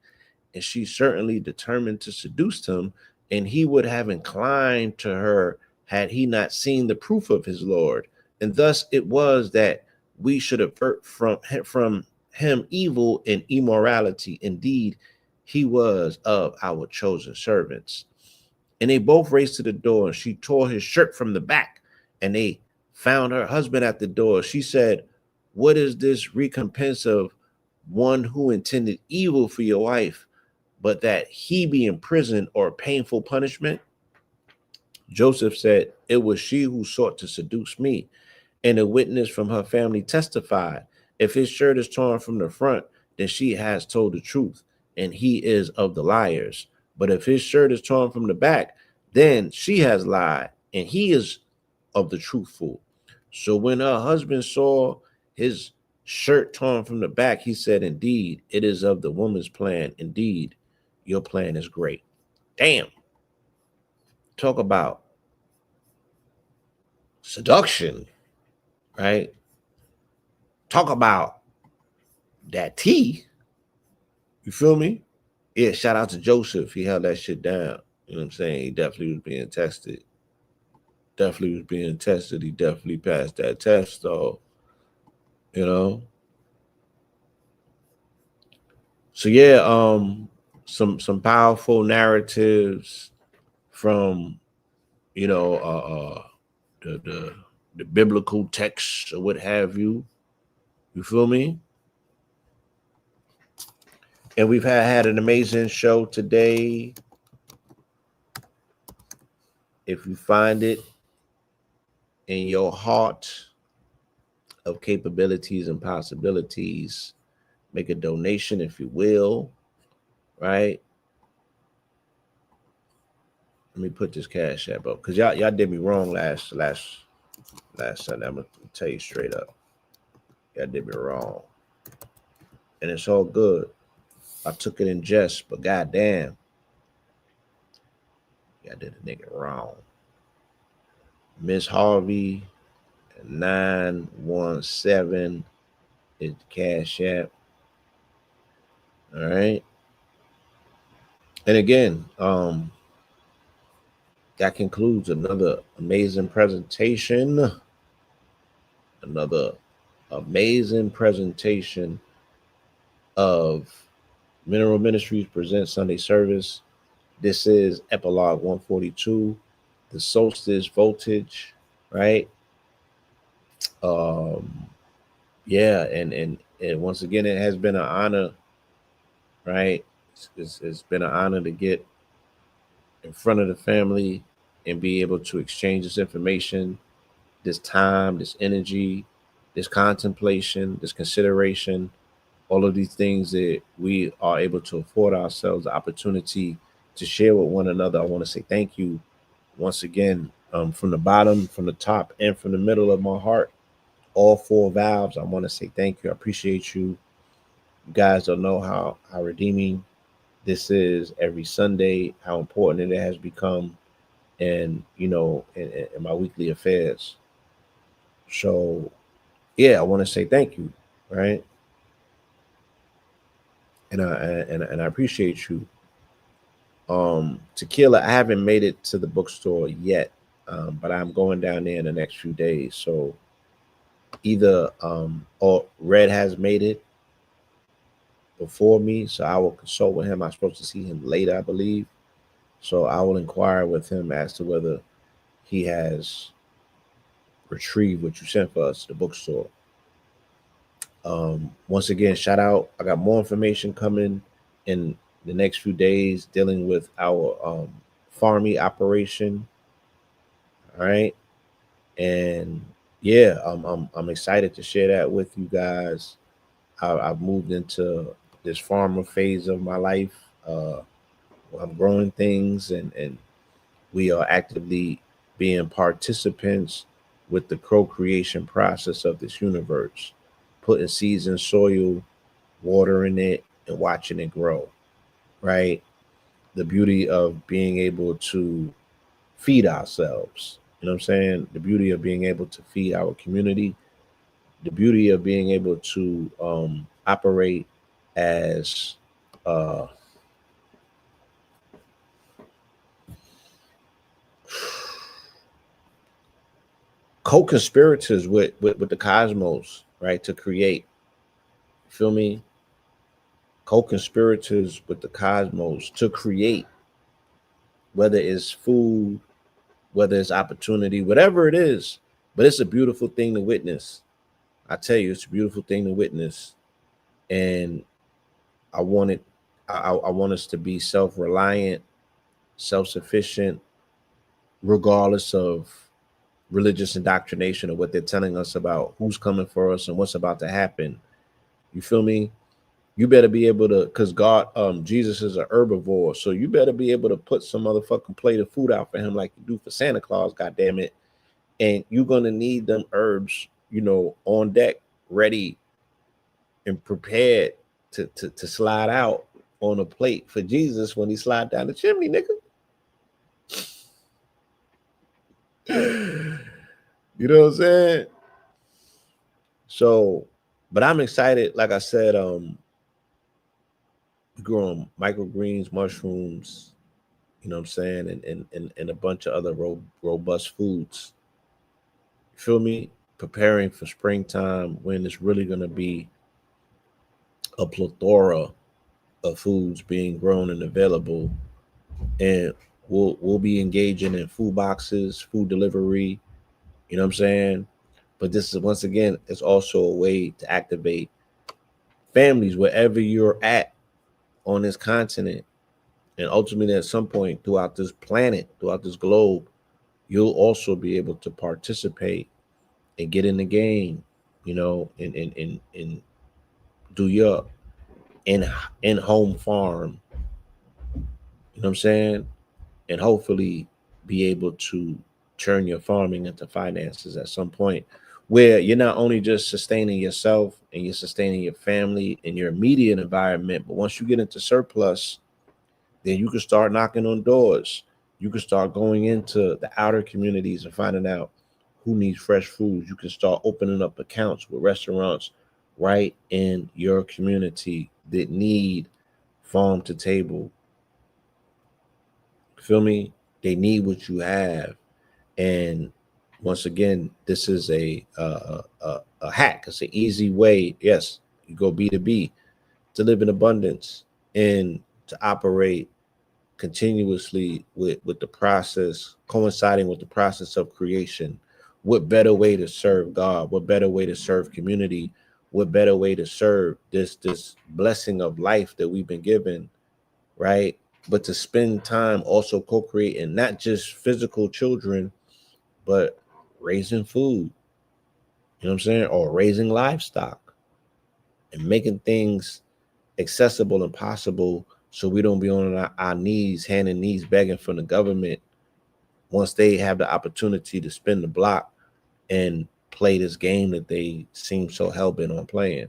And she certainly determined to seduce him, and he would have inclined to her had he not seen the proof of his Lord. And thus it was that we should avert from him evil and immorality. Indeed, he was of our chosen servants. And they both raced to the door, and she tore his shirt from the back, and they found her husband at the door. She said, what is this recompense of one who intended evil for your wife, but that he be in prison or painful punishment? Joseph said, it was she who sought to seduce me. And a witness from her family testified, if his shirt is torn from the front, then she has told the truth, and he is of the liars. But if his shirt is torn from the back, then she has lied, and he is of the truthful. So when her husband saw his shirt torn from the back, he said, indeed, it is of the woman's plan. Indeed, your plan is great. Damn. Talk about seduction, right? Talk about that tea. You feel me? Yeah, shout out to Joseph. He held that shit down. You know what I'm saying? He definitely was being tested. He definitely passed that test, though. You know? So yeah, some powerful narratives from, you know, the biblical texts or what have you. You feel me? And we've had an amazing show today. If you find it in your heart of capabilities and possibilities, make a donation if you will, right? Let me put this cash app up because y'all did me wrong last Sunday. I'm gonna tell you straight up, y'all did me wrong, and it's all good. I took it in jest, but goddamn, y'all did a nigga wrong. Miss Harvey 917 is the cash app. All right, and again, that concludes another amazing presentation. Another amazing presentation of Mineral Ministries Presents Sunday Service. This is Epilogue 142, the Solstice Voltage, right? Yeah, and once again, it has been an honor, right? It's been an honor to get in front of the family and be able to exchange this information, this time, this energy, this contemplation, this consideration, all of these things that we are able to afford ourselves the opportunity to share with one another. I want to say thank you once again, from the bottom, from the top, and from the middle of my heart. All four valves. I want to say thank you. I appreciate you. You guys don't know how redeeming this is every Sunday, how important it has become, and in my weekly affairs. So yeah, I want to say thank you, right? And I appreciate you. Tequila, I haven't made it to the bookstore yet, but I'm going down there in the next few days. So either or Red has made it before me, so I will consult with him. I'm supposed to see him later, I believe. So I will inquire with him as to whether he has retrieved what you sent for us to the bookstore. Once again, shout out. I got more information coming in the next few days dealing with our farming operation. All right. And yeah, I'm excited to share that with you guys. I've moved into this farmer phase of my life. I'm growing things, and we are actively being participants with the co-creation process of this universe, putting seeds in soil, watering it, and watching it grow. Right, the beauty of being able to feed ourselves. You know what I'm saying? The beauty of being able to feed our community, the beauty of being able to operate as uh, co-conspirators with the cosmos, right? To create, feel me? Co-conspirators with the cosmos to create, whether it's food, whether it's opportunity, whatever it is. But it's a beautiful thing to witness. I tell you, it's a beautiful thing to witness, and I want it. I want us to be self-reliant, self-sufficient, regardless of religious indoctrination or what they're telling us about who's coming for us and what's about to happen. You feel me? You better be able to, because God, Jesus is an herbivore, so you better be able to put some motherfucking plate of food out for him like you do for Santa Claus. God damn it! And you're gonna need them herbs, on deck, ready and prepared to slide out on a plate for Jesus when he slide down the chimney, nigga. You know what I'm saying? So, but I'm excited. Like I said, growing microgreens, mushrooms, you know what I'm saying, and a bunch of other robust foods. You feel me? Preparing for springtime when it's really gonna be a plethora of foods being grown and available, and we'll be engaging in food boxes, food delivery. You know what I'm saying? But this is, once again, it's also a way to activate families wherever you're at on this continent, and ultimately at some point throughout this planet, throughout this globe, you'll also be able to participate and get in the game, and do your in in home farm. You know what I'm saying? And hopefully be able to turn your farming into finances at some point, where you're not only just sustaining yourself and you're sustaining your family and your immediate environment, but once you get into surplus, then you can start knocking on doors. You can start going into the outer communities and finding out who needs fresh food. You can start opening up accounts with restaurants right in your community that need farm to table. Feel me? They need what you have. And once again, this is a hack. It's an easy way. Yes, you go B2B to live in abundance and to operate continuously with the process, coinciding with the process of creation. What better way to serve God? What better way to serve community? What better way to serve this blessing of life that we've been given, right? But to spend time also co-creating not just physical children, but raising food, you know what I'm saying, or raising livestock, and making things accessible and possible so we don't be on our knees, hand and knees, begging from the government once they have the opportunity to spin the block and play this game that they seem so hell-bent on playing.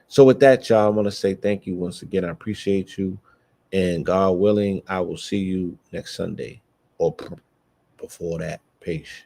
So with that, y'all, I want to say thank you once again. I appreciate you. And God willing, I will see you next Sunday or before that. Peace.